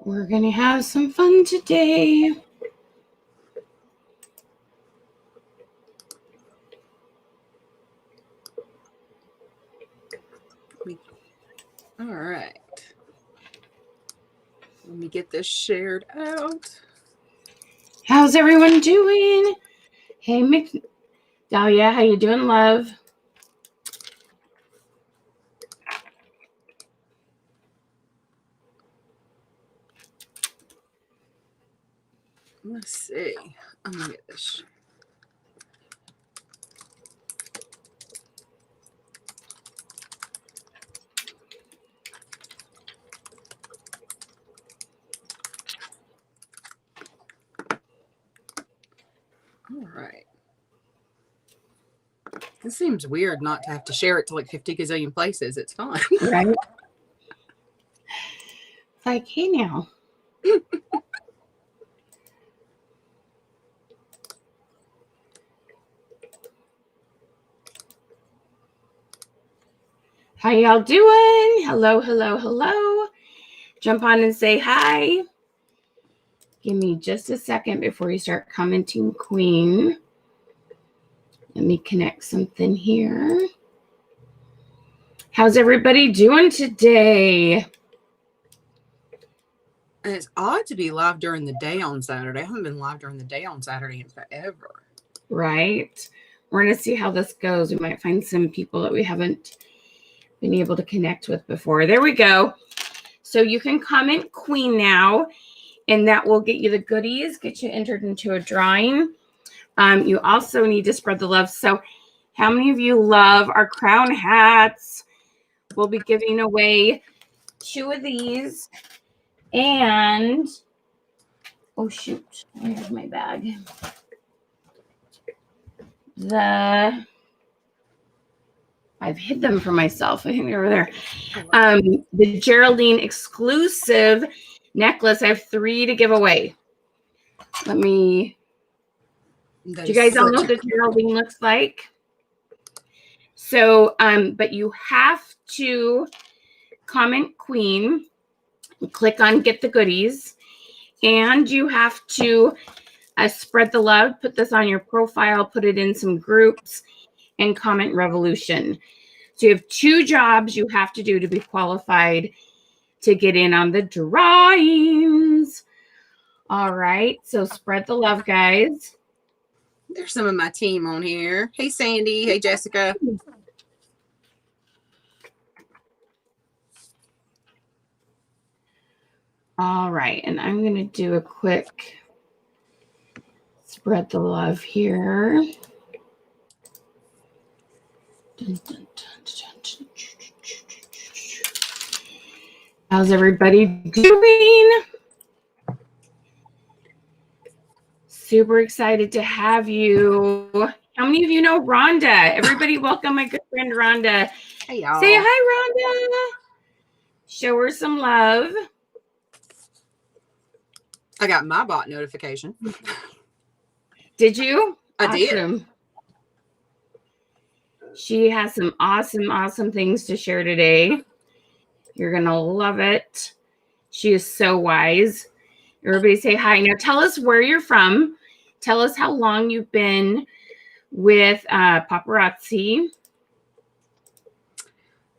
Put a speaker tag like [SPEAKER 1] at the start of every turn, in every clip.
[SPEAKER 1] We're going to have some fun today.
[SPEAKER 2] All right. Let me get this shared out.
[SPEAKER 1] How's everyone doing? Hey, Dahlia, how you doing, love?
[SPEAKER 2] Let's see. I'm going to get this. All right. This seems weird not to have to share it to like 50 gazillion places. It's fine.
[SPEAKER 1] Right? It's like, hey now. How y'all doing? Hello, hello, hello. Jump on and say hi. Give me just a second before you start commenting, Queen. Let me connect something here. How's everybody doing today?
[SPEAKER 2] And it's odd to be live during the day on Saturday. I haven't been live during the day on Saturday in forever.
[SPEAKER 1] Right. We're going to see how this goes. We might find some people that we haven't been able to connect with before. There we go. So you can comment Queen now, and that will get you the goodies, get you entered into a drawing. You also need to spread the love. So how many of you love our crown hats? We'll be giving away 2 of these. And, oh shoot, where's my bag? I've hid them from myself. I think they're over there. The Geraldine exclusive necklace. I have 3 to give away. Do you guys all know what the Geraldine looks like? So, but you have to comment Queen, click on Get the Goodies, and you have to spread the love, put this on your profile, put it in some groups, and comment Revolution. So you have 2 jobs you have to do to be qualified to get in on the drawings. All right, so spread the love, guys.
[SPEAKER 2] There's some of my team on here. Hey, Sandy. Hey, Jessica.
[SPEAKER 1] All right, and I'm going to do a quick spread the love here. Dun, dun, dun, How's everybody doing? Super excited to have you. How many of you know Rhonda? Everybody welcome my good friend Rhonda.
[SPEAKER 2] Hey, y'all.
[SPEAKER 1] Say hi, Rhonda. Show her some love.
[SPEAKER 2] I got my bot notification.
[SPEAKER 1] Did you?
[SPEAKER 2] I did.
[SPEAKER 1] She has some awesome things to share today. You're going to love it. She is so wise. Everybody say hi. Now tell us where you're from. Tell us how long you've been with Paparazzi.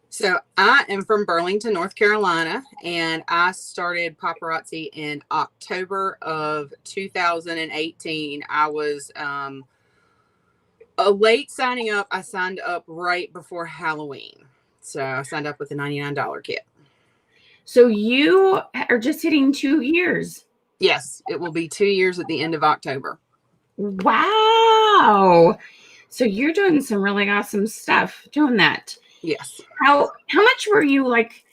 [SPEAKER 2] So I am from Burlington, North Carolina, and I started Paparazzi in October of 2018. I was a late signing up. I signed up right before Halloween. So I signed up with a $99 kit.
[SPEAKER 1] So you are just hitting 2 years.
[SPEAKER 2] Yes, it will be 2 years at the end of October.
[SPEAKER 1] Wow. So you're doing some really awesome stuff doing that.
[SPEAKER 2] Yes.
[SPEAKER 1] How much were you like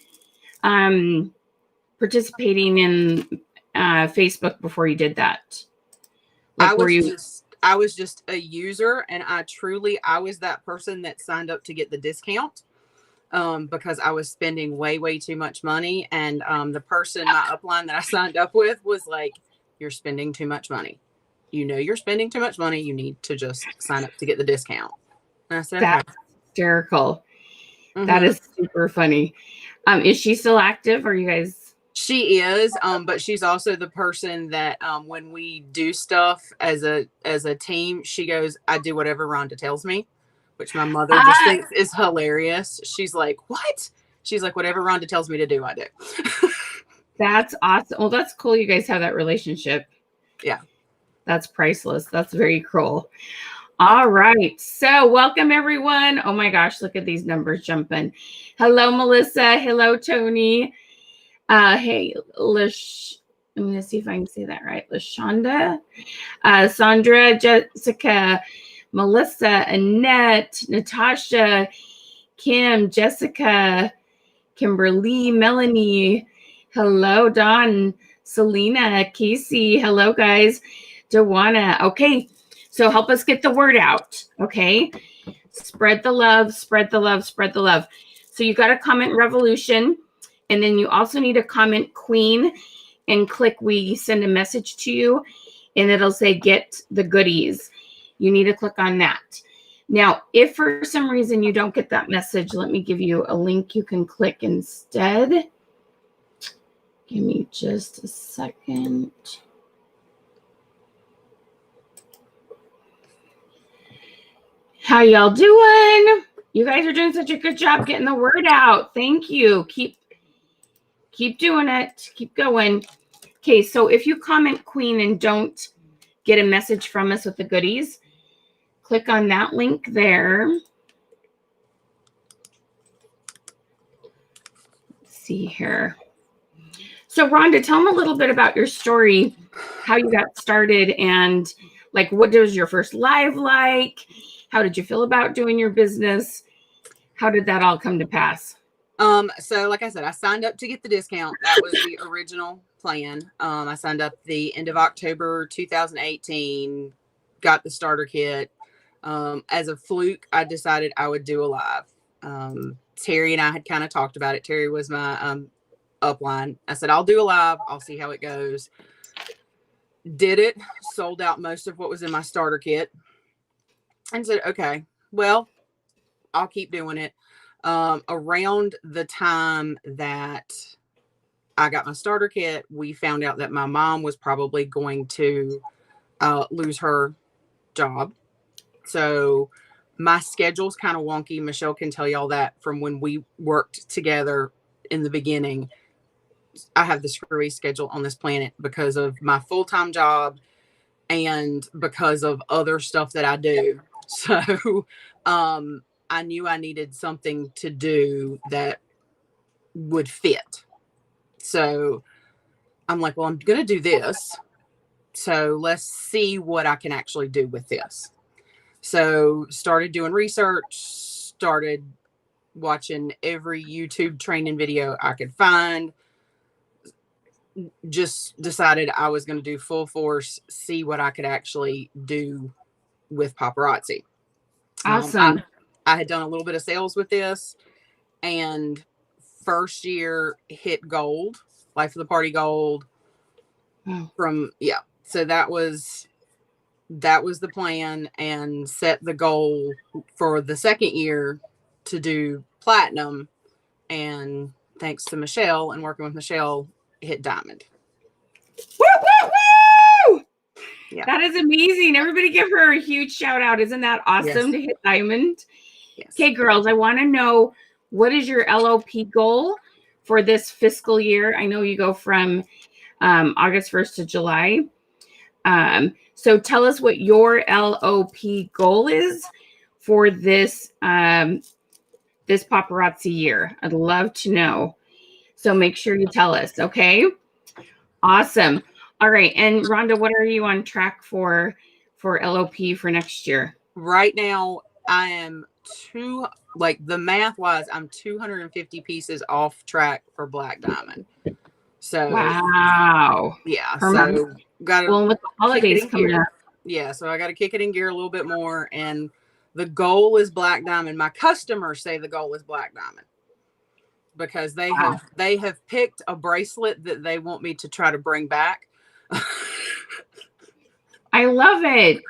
[SPEAKER 1] participating in Facebook before you did that? Like,
[SPEAKER 2] I was just a user, and I was that person that signed up to get the discount because I was spending way too much money. And the person, my upline that I signed up with was like, you're spending too much money. You know, you're spending too much money. You need to just sign up to get the discount. And I said,
[SPEAKER 1] that's hysterical. Mm-hmm. That is super funny. Is she still active? Or you guys?
[SPEAKER 2] She is, but she's also the person that when we do stuff as a team, she goes, I do whatever Rhonda tells me, which my mother just
[SPEAKER 1] Ah,
[SPEAKER 2] thinks is hilarious. She's like, what? She's like, whatever Rhonda tells me to do, I do.
[SPEAKER 1] that's awesome. Well, that's cool. You guys have that relationship.
[SPEAKER 2] Yeah.
[SPEAKER 1] That's priceless. That's very cool. All right. So welcome everyone. Oh my gosh, look at these numbers jumping. Hello, Melissa. Hello, Tony. Hey, I'm gonna see if I can say that right. Lashonda, Sandra, Jessica, Melissa, Annette, Natasha, Kim, Jessica, Kimberly, Melanie. Hello, Don, Selena, Casey. Hello, guys. Dewana. Okay, so help us get the word out. Okay, spread the love, spread the love, spread the love. So you got to comment revolution, and then you also need to comment queen and click we send a message to you, and it'll say get the goodies. You need to click on that. Now, if for some reason you don't get that message, let me give you a link you can click instead. Give me just a second. How y'all doing? You guys are doing such a good job getting the word out. Thank you. Keep doing it. Keep going. Okay, so if you comment queen and don't get a message from us with the goodies, click on that link there. Let's see here. So Rhonda, tell them a little bit about your story, how you got started, and like what was your first live like? How did you feel about doing your business? How did that all come to pass?
[SPEAKER 2] So like I said, I signed up to get the discount. That was the original plan. I signed up the end of October 2018, got the starter kit. As a fluke, I decided I would do a live. Terry and I had kind of talked about it. Terry was my upline. I said, I'll do a live. I'll see how it goes. Did it, sold out most of what was in my starter kit, and said, okay, well, I'll keep doing it. Around the time that I got my starter kit, we found out that my mom was probably going to lose her job. So my schedule's kind of wonky. Michelle can tell y'all that from when we worked together in the beginning. I have the screwy schedule on this planet because of my full-time job and because of other stuff that I do. So I knew I needed something to do that would fit. So I'm like, well, I'm going to do this. So let's see what I can actually do with this. So started doing research, started watching every YouTube training video I could find. Just decided I was going to do full force, see what I could actually do with Paparazzi.
[SPEAKER 1] Awesome.
[SPEAKER 2] I had done a little bit of sales with this, and first year hit gold, life of the party gold.
[SPEAKER 1] Wow.
[SPEAKER 2] So that was the plan, and set the goal for the second year to do platinum. And thanks to Michelle and working with Michelle, hit diamond.
[SPEAKER 1] Woo, woo, woo!
[SPEAKER 2] Yeah.
[SPEAKER 1] That is amazing. Everybody give her a huge shout out. Isn't that awesome to hit diamond?
[SPEAKER 2] Yes.
[SPEAKER 1] Okay, girls, I want to know, what is your LOP goal for this fiscal year? I know you go from August 1st to July. So tell us what your LOP goal is for this this Paparazzi year. I'd love to know. So make sure you tell us, okay? Awesome. All right. And Rhonda, what are you on track for LOP for next year?
[SPEAKER 2] Right now, I am the math wise, I'm 250 pieces off track for Black Diamond. So
[SPEAKER 1] wow.
[SPEAKER 2] Yeah.
[SPEAKER 1] So
[SPEAKER 2] got to,
[SPEAKER 1] well, with the holidays coming up.
[SPEAKER 2] Yeah. So I got to kick it in gear a little bit more. And the goal is Black Diamond. My customers say the goal is Black Diamond because they have picked a bracelet that they want me to try to bring back.
[SPEAKER 1] I love it.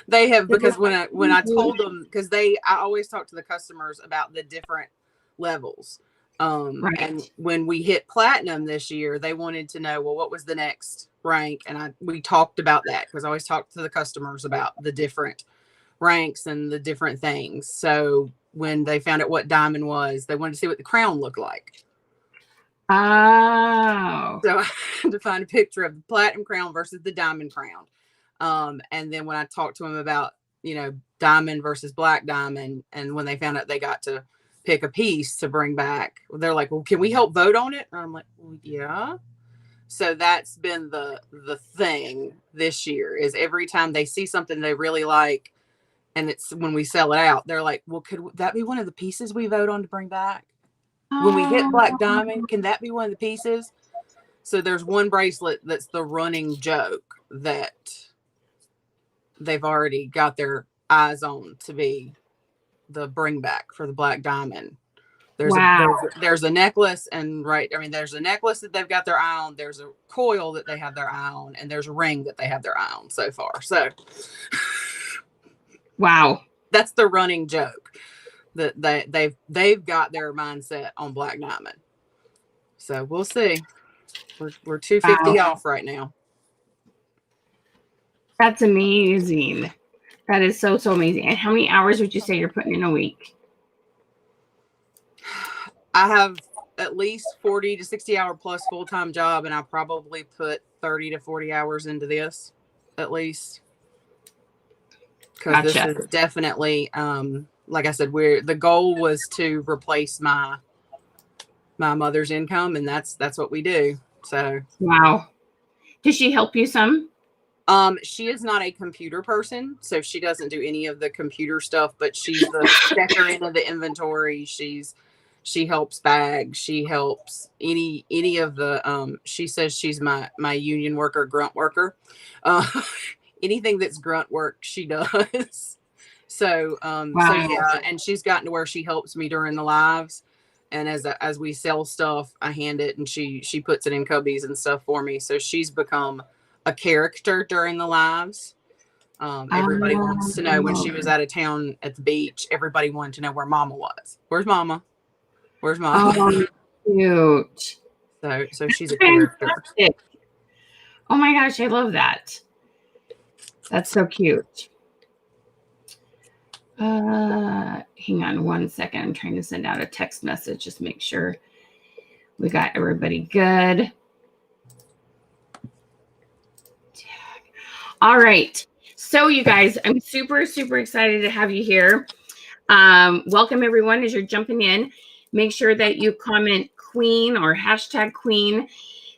[SPEAKER 2] They have, because when I told them, because I always talk to the customers about the different levels.
[SPEAKER 1] Right.
[SPEAKER 2] And when we hit platinum this year, they wanted to know, well, what was the next rank? And we talked about that because I always talk to the customers about the different ranks and the different things. So when they found out what diamond was, they wanted to see what the crown looked like.
[SPEAKER 1] Oh.
[SPEAKER 2] So I had to find a picture of the platinum crown versus the diamond crown. And then when I talked to them about, diamond versus black diamond, and when they found out they got to pick a piece to bring back, they're like, well, can we help vote on it? And I'm like, well, yeah. So that's been the thing this year, is every time they see something they really like, and it's when we sell it out, they're like, well, could that be one of the pieces we vote on to bring back? When we hit black diamond, can that be one of the pieces? So there's one bracelet that's the running joke that they've already got their eyes on to be the bring back for the black diamond. There's a necklace, and there's a necklace that they've got their eye on. There's a coil that they have their eye on, and there's a ring that they have their eye on so far. So
[SPEAKER 1] wow,
[SPEAKER 2] that's the running joke, that they've got their mindset on black diamond. So we'll see. We're 250 off right now.
[SPEAKER 1] That's amazing. That is so amazing. And how many hours would you say you're putting in a week?
[SPEAKER 2] I have at least 40 to 60 hour plus full-time job, and I probably put 30 to 40 hours into this at least. Because this is definitely, like I said, the goal was to replace my mother's income, and that's what we do. So
[SPEAKER 1] wow. Does she help you some?
[SPEAKER 2] She is not a computer person, so she doesn't do any of the computer stuff, but she's the checker into the inventory. She helps bag. She helps any of the, she says she's my union worker, grunt worker. Anything that's grunt work, she does. So,
[SPEAKER 1] wow.
[SPEAKER 2] So yeah, and she's gotten to where she helps me during the lives. And as we sell stuff, I hand it, and she puts it in cubbies and stuff for me. So she's become a character during the lives. Everybody wants to know, when she was out of town at the beach, everybody wanted to know where Mama was. Where's Mama? Where's Mama?
[SPEAKER 1] Oh, cute.
[SPEAKER 2] So she's a character.
[SPEAKER 1] Oh my gosh, I love that. That's so cute. Hang on one second. I'm trying to send out a text message. Just make sure we got everybody good. All right. So you guys, I'm super excited to have you here. Welcome everyone. As you're jumping in, make sure that you comment Queen or hashtag Queen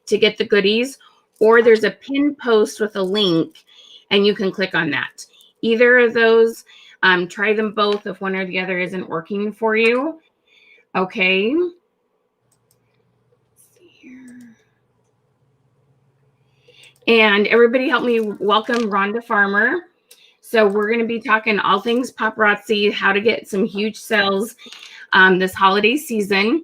[SPEAKER 1] to get the goodies, or there's a pinned post with a link and you can click on that. Either of those, try them both if one or the other isn't working for you. Okay. Let's see here. And everybody help me welcome Rhonda Farmer. So we're going to be talking all things paparazzi, how to get some huge sales this holiday season.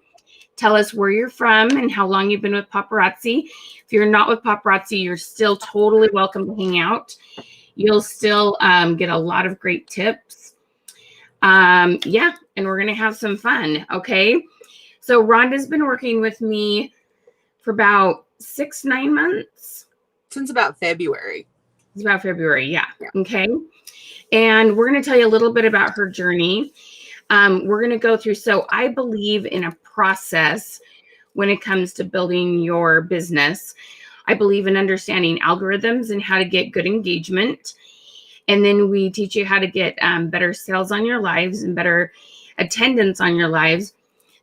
[SPEAKER 1] Tell us where you're from and how long you've been with paparazzi. If you're not with paparazzi, you're still totally welcome to hang out. You'll still get a lot of great tips. Yeah, and we're going to have some fun, okay? So Rhonda's been working with me for about 6-9 months.
[SPEAKER 2] Since about February.
[SPEAKER 1] It's about February, yeah. Okay. And we're going to tell you a little bit about her journey. We're going to go through, so I believe in a process when it comes to building your business. I believe in understanding algorithms and how to get good engagement. And then we teach you how to get better sales on your lives and better attendance on your lives.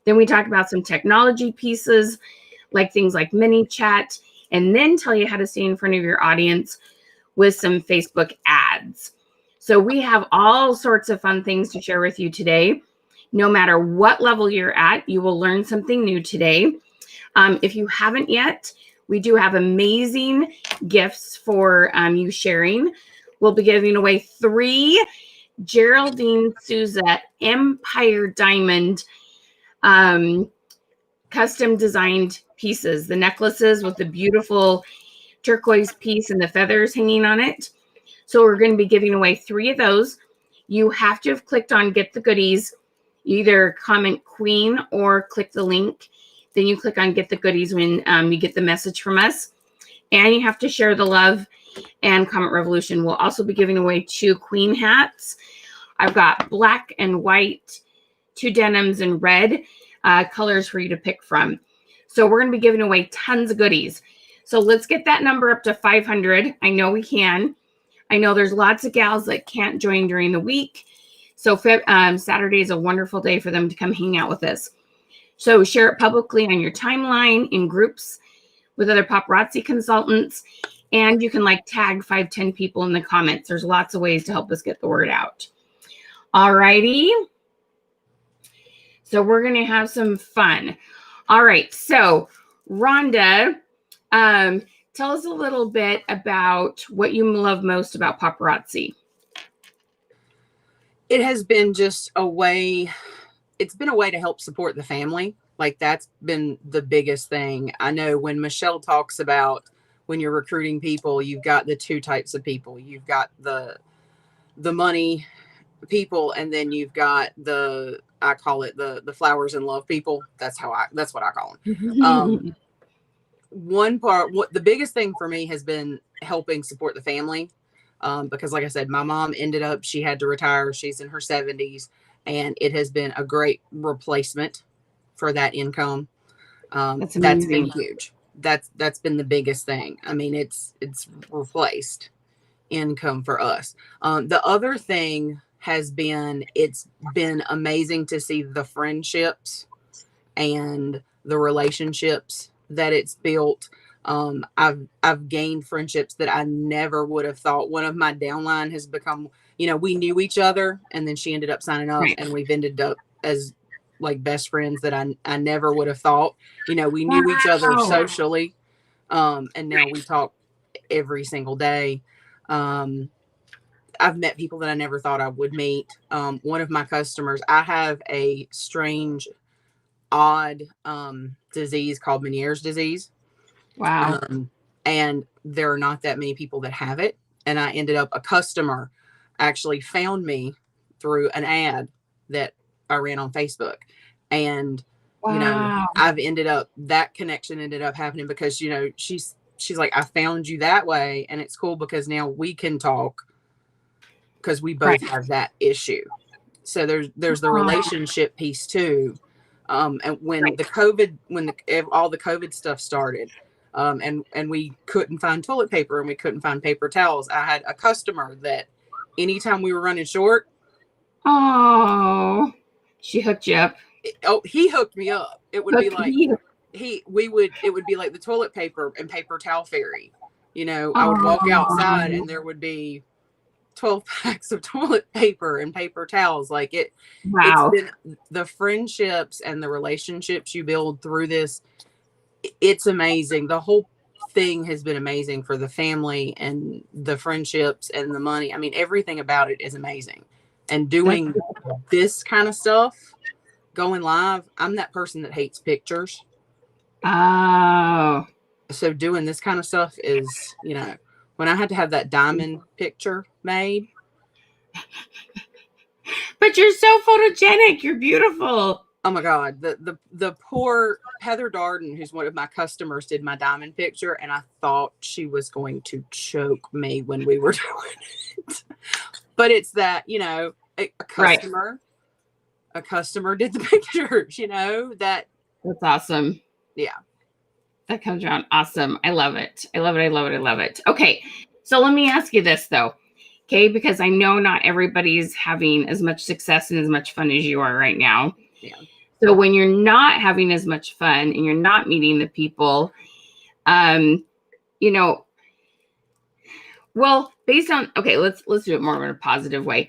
[SPEAKER 1] Then we talk about some technology pieces, like things like mini chat, and then tell you how to stay in front of your audience with some Facebook ads. So we have all sorts of fun things to share with you today. No matter what level you're at, you will learn something new today. If you haven't yet, we do have amazing gifts for you sharing. We'll be giving away 3 Geraldine Souza Empire Diamond custom designed pieces. The necklaces with the beautiful turquoise piece and the feathers hanging on it. So we're going to be giving away 3 of those. You have to have clicked on Get the Goodies. You either comment Queen or click the link. Then you click on Get the Goodies when you get the message from us. And you have to share the love and comment Revolution. We'll also be giving away 2 Queen hats. I've got black and white, 2 denims, and red colors for you to pick from. So we're going to be giving away tons of goodies. So let's get that number up to 500. I know we can. I know there's lots of gals that can't join during the week. So Saturday is a wonderful day for them to come hang out with us. So share it publicly on your timeline, in groups with other paparazzi consultants. And you can tag 5-10 people in the comments. There's lots of ways to help us get the word out. All righty. So we're going to have some fun. All right. So Rhonda, tell us a little bit about what you love most about paparazzi.
[SPEAKER 2] It has been just a way. It's been a way to help support the family. That's been the biggest thing. I know when Michelle talks about when you're recruiting people, you've got the 2 types of people. You've got the money people, and then you've got I call it the flowers and love people. That's what I call them. The biggest thing for me has been helping support the family. Because like I said, my mom she had to retire. She's in her 70s, and it has been a great replacement for that income. That's been huge. That's been the biggest thing. I mean, it's replaced income for us. The other thing has been, it's been amazing to see the friendships and the relationships that it's built. I've gained friendships that I never would have thought. One of my downline has become, we knew each other, and then she ended up signing up, and we've ended up as best friends that I never would have thought. We knew each other socially, and now we talk every single day. I've met people that I never thought I would meet. One of my customers, I have a strange, odd disease called Meniere's disease.
[SPEAKER 1] Wow.
[SPEAKER 2] And there are not that many people that have it. And I ended up, a customer actually found me through an ad that I ran on Facebook. And, I've ended up, that connection ended up happening because, she's like, I found you that way. And it's cool because now we can talk because we both have that issue. So there's the relationship piece too. And when all the COVID stuff started, and we couldn't find toilet paper and we couldn't find paper towels, I had a customer that anytime we were running short,
[SPEAKER 1] she hooked you up.
[SPEAKER 2] He hooked me up. It would be like it would be like the toilet paper and paper towel fairy. I would walk outside and there would be 12 packs of toilet paper and paper towels. It's been the friendships and the relationships you build through this. It's amazing. The whole thing has been amazing for the family and the friendships and the money. I mean, everything about it is amazing. And doing this kind of stuff, going live, I'm that person that hates pictures.
[SPEAKER 1] Oh.
[SPEAKER 2] So doing this kind of stuff is, when I had to have that diamond picture made.
[SPEAKER 1] But you're so photogenic. You're beautiful.
[SPEAKER 2] Oh my God. The poor Heather Darden, who's one of my customers, did my diamond picture, and I thought she was going to choke me when we were doing it. But it's that, a customer, a customer did the pictures, that's
[SPEAKER 1] awesome.
[SPEAKER 2] Yeah.
[SPEAKER 1] That comes around awesome. I love it. I love it. I love it. I love it. Okay. So let me ask you this though. Okay. Because I know not everybody's having as much success and as much fun as you are right now.
[SPEAKER 2] Yeah.
[SPEAKER 1] So when you're not having as much fun and you're not meeting the people, well, based on, okay, let's do it more in a positive way.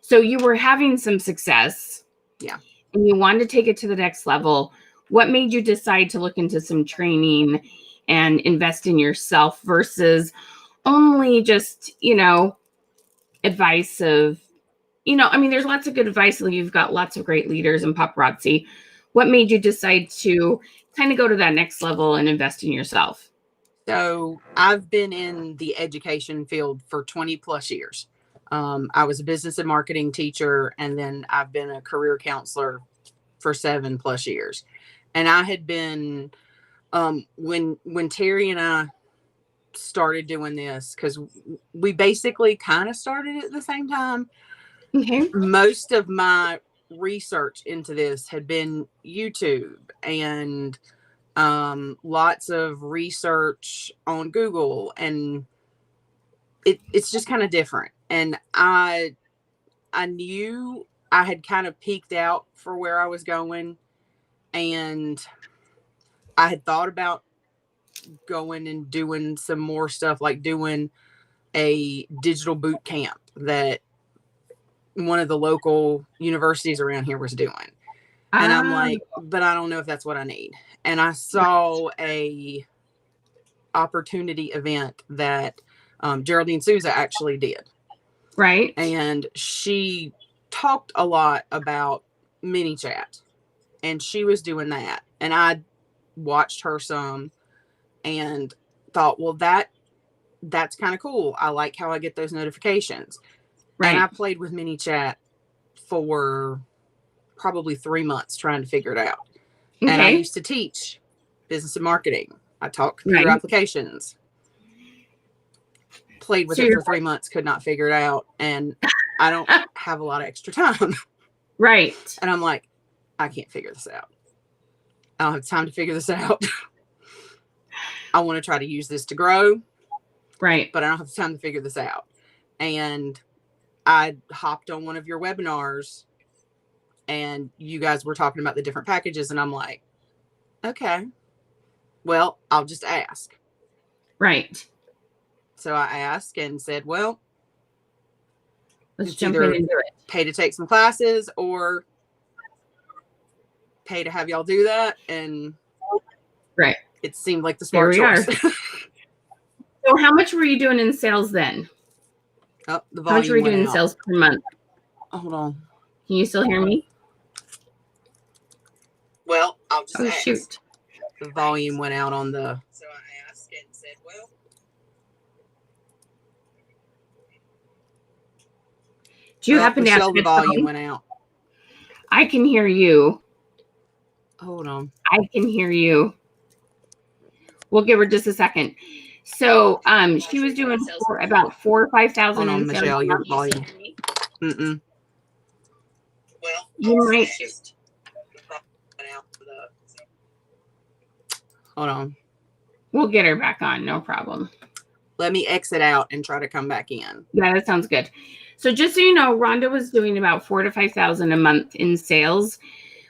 [SPEAKER 1] So you were having some success.
[SPEAKER 2] Yeah.
[SPEAKER 1] And you wanted to take it to the next level. What made you decide to look into some training and invest in yourself versus only just, advice of, there's lots of good advice. You've got lots of great leaders in paparazzi. What made you decide to kind of go to that next level and invest in yourself?
[SPEAKER 2] So I've been in the education field for 20 plus years. I was a business and marketing teacher, and then I've been a career counselor for 7+ years. And I had been, when Terry and I started doing this, because we basically kind of started at the same time.
[SPEAKER 1] Okay.
[SPEAKER 2] Most of my research into this had been YouTube and lots of research on Google, and it's just kind of different. And I knew I had kind of peaked out for where I was going, and I had thought about going and doing some more stuff, like doing a digital boot camp that one of the local universities around here was doing. And I'm like, but I don't know if that's what I need. And I saw a opportunity event that Geraldine Souza actually did.
[SPEAKER 1] Right.
[SPEAKER 2] And she talked a lot about mini chat, and she was doing that. And I watched her some and thought, well, that's kind of cool. I like how I get those notifications. Right. And I played with mini chat for probably 3 months trying to figure it out. Okay. And I used to teach business and marketing. I taught computer applications. Played with it for 3 months, could not figure it out. And I don't have a lot of extra time.
[SPEAKER 1] Right.
[SPEAKER 2] And I'm like, I can't figure this out. I don't have time to figure this out. I want to try to use this to grow.
[SPEAKER 1] Right.
[SPEAKER 2] But I don't have time to figure this out. And I hopped on one of your webinars, and you guys were talking about the different packages. And I'm like, okay, well, I'll just ask.
[SPEAKER 1] Right.
[SPEAKER 2] So I asked and said, well,
[SPEAKER 1] let's jump in and do it.
[SPEAKER 2] Pay to take some classes or pay to have y'all do that. And
[SPEAKER 1] right.
[SPEAKER 2] It seemed like the smart choice.
[SPEAKER 1] So how much were you doing in sales then?
[SPEAKER 2] Oh, the volume
[SPEAKER 1] how much were you doing in sales per month?
[SPEAKER 2] Hold on.
[SPEAKER 1] Can you still hear me?
[SPEAKER 2] Well, I'll just ask.
[SPEAKER 1] Shoot.
[SPEAKER 2] The volume went out on the... So I asked and said, well...
[SPEAKER 1] Do you happen to have
[SPEAKER 2] the volume went out?
[SPEAKER 1] I can hear you.
[SPEAKER 2] Hold on.
[SPEAKER 1] I can hear you. We'll give her just a second. So she was doing about 4,000 or 5,000
[SPEAKER 2] in
[SPEAKER 1] sales.
[SPEAKER 2] Michelle, your volume. Mm-mm. Well,
[SPEAKER 1] you might.
[SPEAKER 2] Hold on.
[SPEAKER 1] We'll get her back on, no problem.
[SPEAKER 2] Let me exit out and try to come back in.
[SPEAKER 1] Yeah, that sounds good. So just so you know, Rhonda was doing about 4,000 to 5,000 a month in sales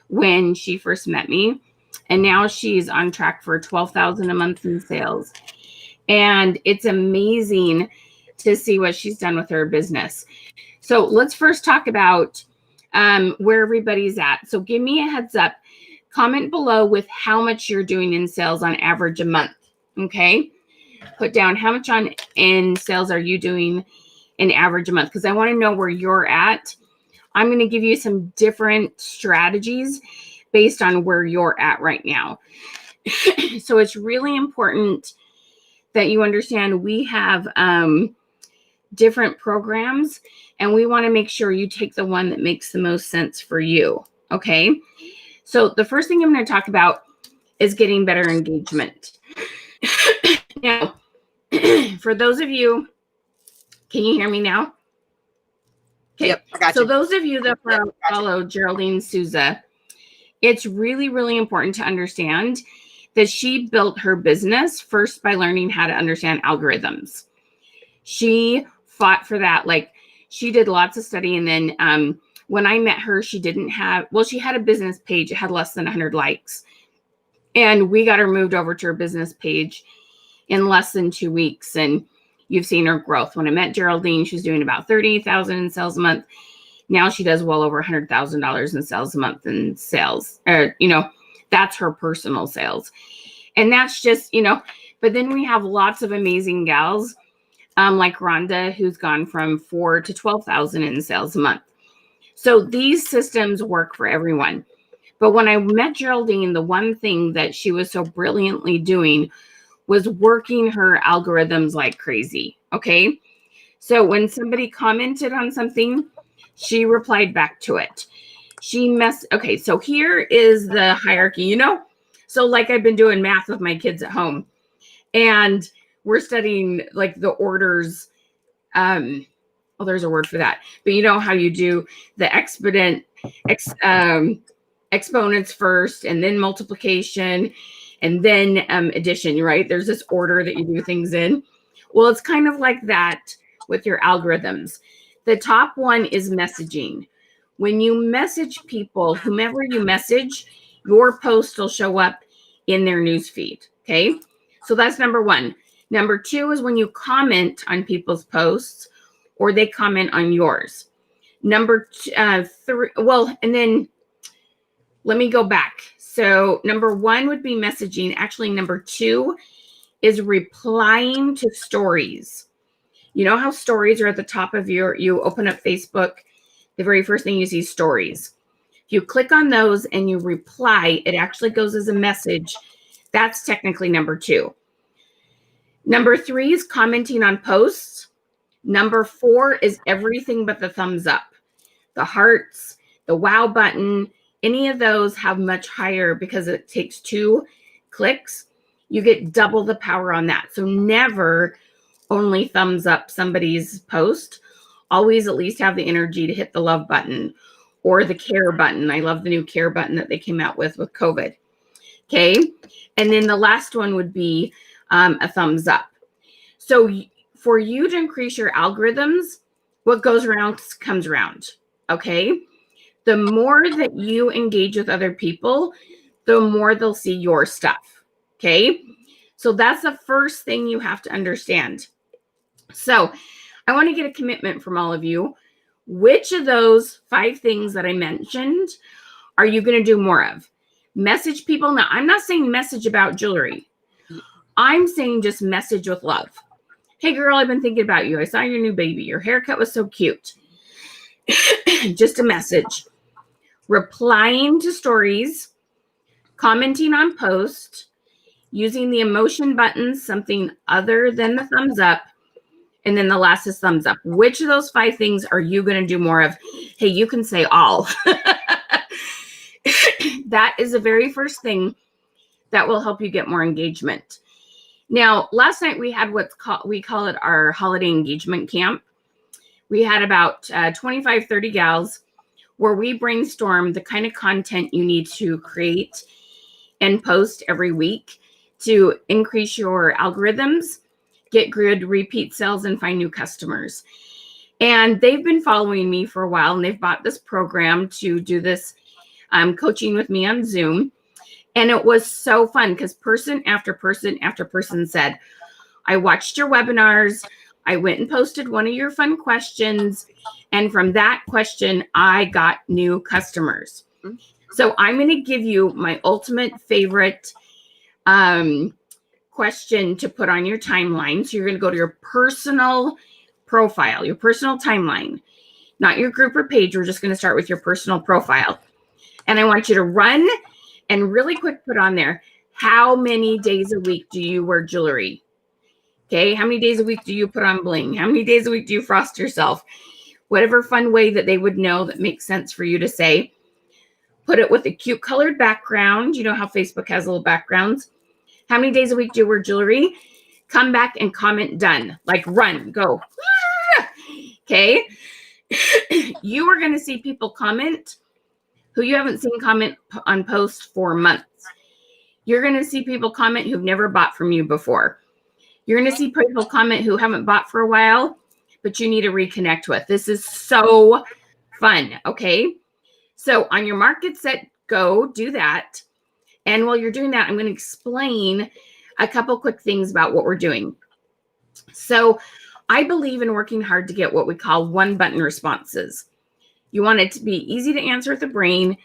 [SPEAKER 1] when she first met me. And now she's on track for 12,000 a month in sales. And it's amazing to see what she's done with her business. So let's first talk about where everybody's at. So give me a heads up. Comment below with how much you're doing in sales on average a month. Okay. Put down how much in sales are you doing in average a month, because I want to know where you're at. I'm going to give you some different strategies based on where you're at right now. So it's really important that you understand we have different programs, and we want to make sure you take the one that makes the most sense for you. Okay. So the first thing I'm going to talk about is getting better engagement. Now, for those of you, can you hear me now? Okay.
[SPEAKER 2] Yep, I got
[SPEAKER 1] so
[SPEAKER 2] you.
[SPEAKER 1] Those of you that follow Geraldine Souza, it's really, really important to understand that she built her business first by learning how to understand algorithms. She fought for that. Like, she did lots of study. And then when I met her, she had a business page. It had less than 100 likes. And we got her moved over to her business page in less than 2 weeks. And you've seen her growth. When I met Geraldine, she was doing about 30,000 in sales a month. Now she does well over $100,000 in sales a month in sales. That's her personal sales. And that's just, but then we have lots of amazing gals like Rhonda, who's gone from 4,000 to 12,000 in sales a month. So these systems work for everyone. But when I met Geraldine, the one thing that she was so brilliantly doing was working her algorithms like crazy. Okay. So when somebody commented on something, she replied back to it. Okay, so here is the hierarchy, you know? So like I've been doing math with my kids at home, and we're studying like the orders. Well, there's a word for that, but you know how you do the exponents first, and then multiplication, and then addition, right? There's this order that you do things in. Well, it's kind of like that with your algorithms. The top one is messaging. When you message people, whomever you message, your post will show up in their newsfeed. Okay. So that's number one. Number two is when you comment on people's posts or they comment on yours. Number three, well, and then let me go back. So number one would be messaging. Actually, number two is replying to stories. You know how stories are at the top of you open up Facebook, the very first thing you see is stories. If you click on those and you reply, it actually goes as a message. That's technically number two. Number three is commenting on posts. Number four is everything but the thumbs up. The hearts, the wow button, any of those have much higher because it takes 2 clicks. You get double the power on that. So never only thumbs up somebody's post. Always at least have the energy to hit the love button or the care button. I love the new care button that they came out with COVID. Okay. And then the last one would be a thumbs up. So for you to increase your algorithms, what goes around comes around. Okay. The more that you engage with other people, the more they'll see your stuff. Okay. So that's the first thing you have to understand. So I want to get a commitment from all of you. Which of those 5 things that I mentioned are you going to do more of? Message people. Now, I'm not saying message about jewelry. I'm saying just message with love. Hey, girl, I've been thinking about you. I saw your new baby. Your haircut was so cute. Just a message. Replying to stories, commenting on posts, using the emotion buttons, something other than the thumbs up, and then the last is thumbs up. Which of those 5 things are you going to do more of? Hey, you can say all. That is the very first thing that will help you get more engagement. Now, last night we had we call it our holiday engagement camp. We had about 25, 30 gals where we brainstormed the kind of content you need to create and post every week to increase your algorithms, get good repeat sales, and find new customers. And they've been following me for a while, and they've bought this program to do this coaching with me on Zoom. And it was so fun because person after person after person said, I watched your webinars. I went and posted one of your fun questions. And from that question, I got new customers. So I'm going to give you my ultimate favorite question to put on your timeline. So you're going to go to your personal profile, your personal timeline, not your group or page. We're just going to start with your personal profile. And I want you to run and really quick put on there, how many days a week do you wear jewelry? Okay. How many days a week do you put on bling? How many days a week do you frost yourself? Whatever fun way that they would know that makes sense for you to say. Put it with a cute colored background. You know how Facebook has little backgrounds. How many days a week do you wear jewelry? Come back and comment done. Like run, go. Okay. You are going to see people comment who you haven't seen comment on posts for months. You're going to see people comment who've never bought from you before. You're going to see people comment who haven't bought for a while, but you need to reconnect with. This is so fun. Okay. So on your mark, get set, go, do that. And while you're doing that, I'm going to explain a couple quick things about what we're doing. So I believe in working hard to get what we call 1-button responses. You want it to be easy to answer with the brain,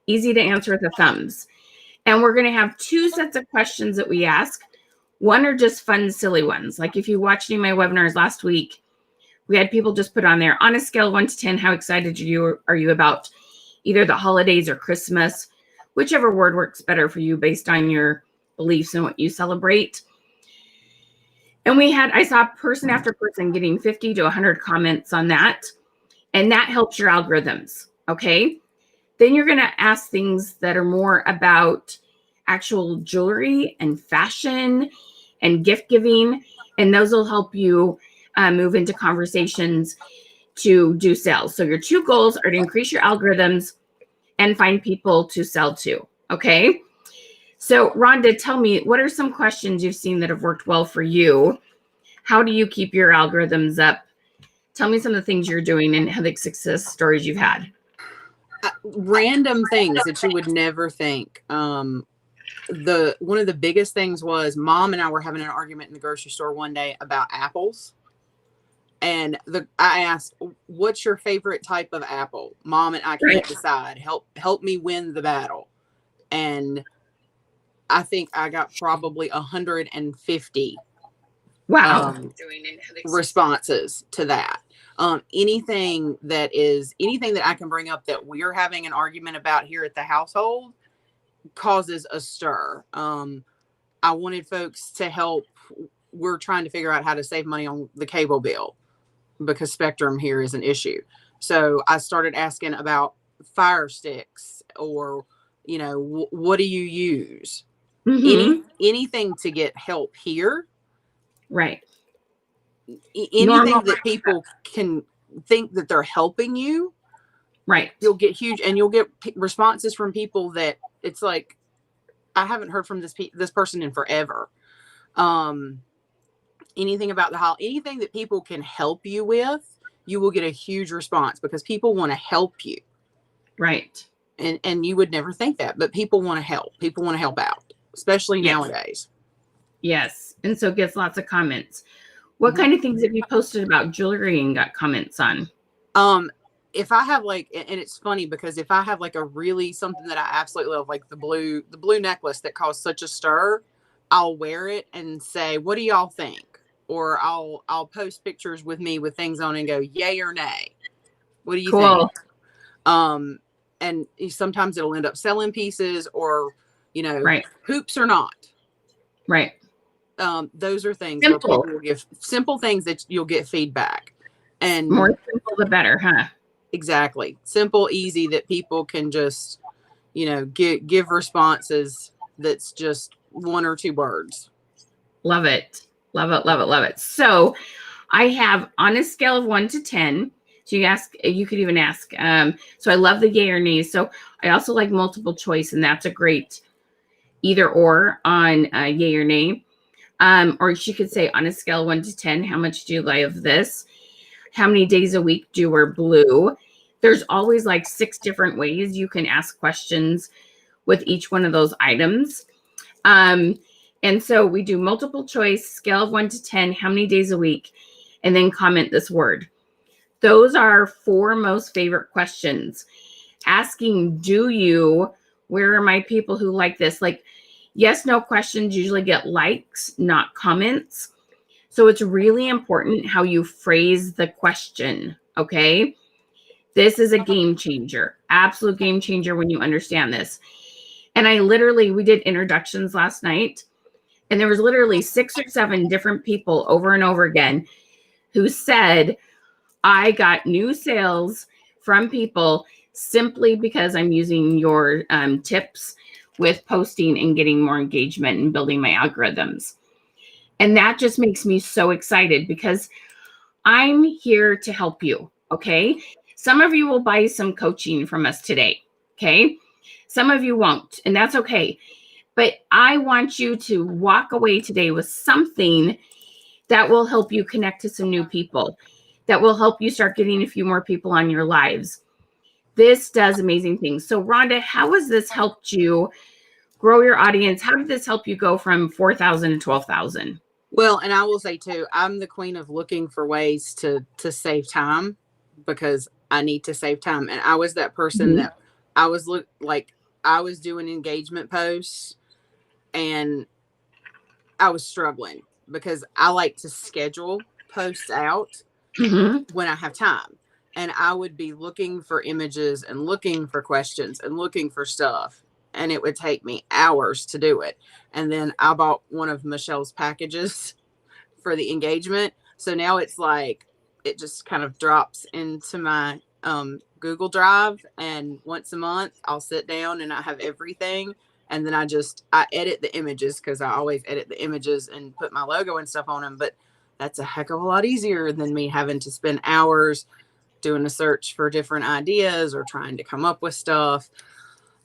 [SPEAKER 1] easy to answer with the thumbs. And we're going to have 2 sets of questions that we ask. One are just fun, silly ones. Like if you watched any of my webinars last week, we had people just put on there, on a scale of 1 to 10, how excited are you about either the holidays or Christmas, whichever word works better for you based on your beliefs and what you celebrate. And I saw person after person getting 50 to 100 comments on that. And that helps your algorithms. Okay. Then you're going to ask things that are more about actual jewelry and fashion and gift giving. And those will help you move into conversations to do sales. So your two goals are to increase your algorithms and find people to sell to. Okay. So Rhonda, tell me, what are some questions you've seen that have worked well for you? How do you keep your algorithms up? Tell me some of the things you're doing and how the success stories you've had.
[SPEAKER 2] Random things that you would never think. One of the biggest things was Mom and I were having an argument in the grocery store one day about apples. And I asked, what's your favorite type of apple? Mom and I can't decide. Help me win the battle. And I think I got probably 150 responses to that. Anything that I can bring up that we're having an argument about here at the household causes a stir. I wanted folks to help. We're trying to figure out how to save money on the cable bill because Spectrum here is an issue. So I started asking about Fire Sticks or, what do you use? Mm-hmm. Anything to get help here.
[SPEAKER 1] Right.
[SPEAKER 2] Anything that people can think that they're helping you.
[SPEAKER 1] Right.
[SPEAKER 2] You'll get and you'll get responses from people that it's like, I haven't heard from this person in forever. Anything about anything that people can help you with, you will get a huge response because people want to help you.
[SPEAKER 1] Right.
[SPEAKER 2] And you would never think that, but people want to help. People want to help out, especially nowadays.
[SPEAKER 1] Yes. And so it gets lots of comments. What kind of things have you posted about jewelry and got comments on?
[SPEAKER 2] If I have and it's funny because if I have something that I absolutely love, like the blue necklace that caused such a stir, I'll wear it and say, what do y'all think? Or I'll post pictures with me with things on and go, yay or nay. What do you think? And sometimes it'll end up selling pieces or, hoops or not.
[SPEAKER 1] Right.
[SPEAKER 2] Those are things where people will give simple things that you'll get feedback. And
[SPEAKER 1] more simple, the better, huh?
[SPEAKER 2] Exactly. Simple, easy, that people can just, give responses. That's just one or two words.
[SPEAKER 1] Love it. Love it. Love it. Love it. So I have on a scale of 1 to 10. So you could even ask. So I love the yay or nay. So I also like multiple choice, and that's a great either or on yay or nay. Or she could say on a scale of 1 to 10, how much do you love this? How many days a week do you wear blue? There's always 6 different ways you can ask questions with each one of those items. And so we do multiple choice, scale of 1 to 10, how many days a week, and then comment this word. Those are 4 most favorite questions. Asking, do you, where are my people who like this? Yes, no questions usually get likes, not comments. So it's really important how you phrase the question, okay? This is a game changer, absolute game changer when you understand this. And we did introductions last night, and there was literally 6 or 7 different people over and over again who said, I got new sales from people simply because I'm using your tips with posting and getting more engagement and building my algorithms. And that just makes me so excited because I'm here to help you. Okay. Some of you will buy some coaching from us today. Okay. Some of you won't, and that's okay. But I want you to walk away today with something that will help you connect to some new people, that will help you start getting a few more people on your lives. This does amazing things. So Rhonda, how has this helped you grow your audience? How did this help you go from 4,000 to 12,000?
[SPEAKER 2] Well, and I will say too, I'm the queen of looking for ways to save time because I need to save time. And I was that person that I was I was doing engagement posts and I was struggling because I like to schedule posts out when I have time. And I would be looking for images and looking for questions and looking for stuff. And it would take me hours to do it. And then I bought one of Michelle's packages for the engagement. So now it's like, it just kind of drops into my Google Drive, and once a month I'll sit down and I have everything. And then I edit the images, because I always edit the images and put my logo and stuff on them. But that's a heck of a lot easier than me having to spend hours doing a search for different ideas or trying to come up with stuff.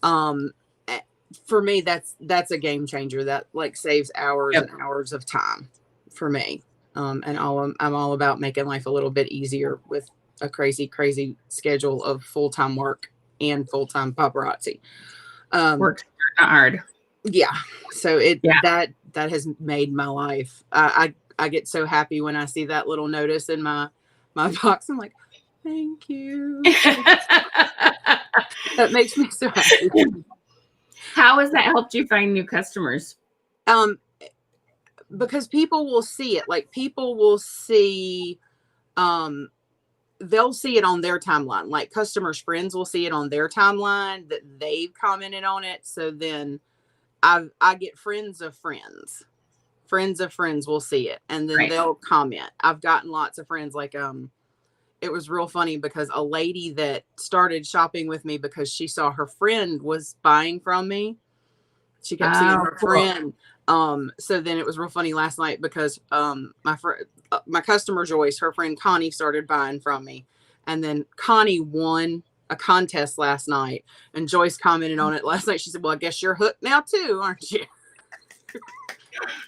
[SPEAKER 2] For me, that's a game changer. That like saves hours and hours of time for me. And I'm all about making life a little bit easier with a crazy schedule of full-time work and full-time paparazzi.
[SPEAKER 1] Work hard.
[SPEAKER 2] Yeah. So that has made my life. I get so happy when I see that little notice in my box. I'm like, thank you. That makes me so happy.
[SPEAKER 1] How has that helped you find new customers?
[SPEAKER 2] Because people will see it. Like, people will see, they'll see it on their timeline. Like, customers' friends will see it on their timeline that they've commented on it. So then I get friends of friends will see it, and then they'll comment. I've gotten lots of friends. Like, it was real funny because a lady that started shopping with me because she saw her friend was buying from me. She kept seeing her friend. So then it was real funny last night because my customer Joyce, her friend Connie, started buying from me, and then Connie won a contest last night, and Joyce commented on it last night. She said, "Well, I guess you're hooked now too, aren't you?"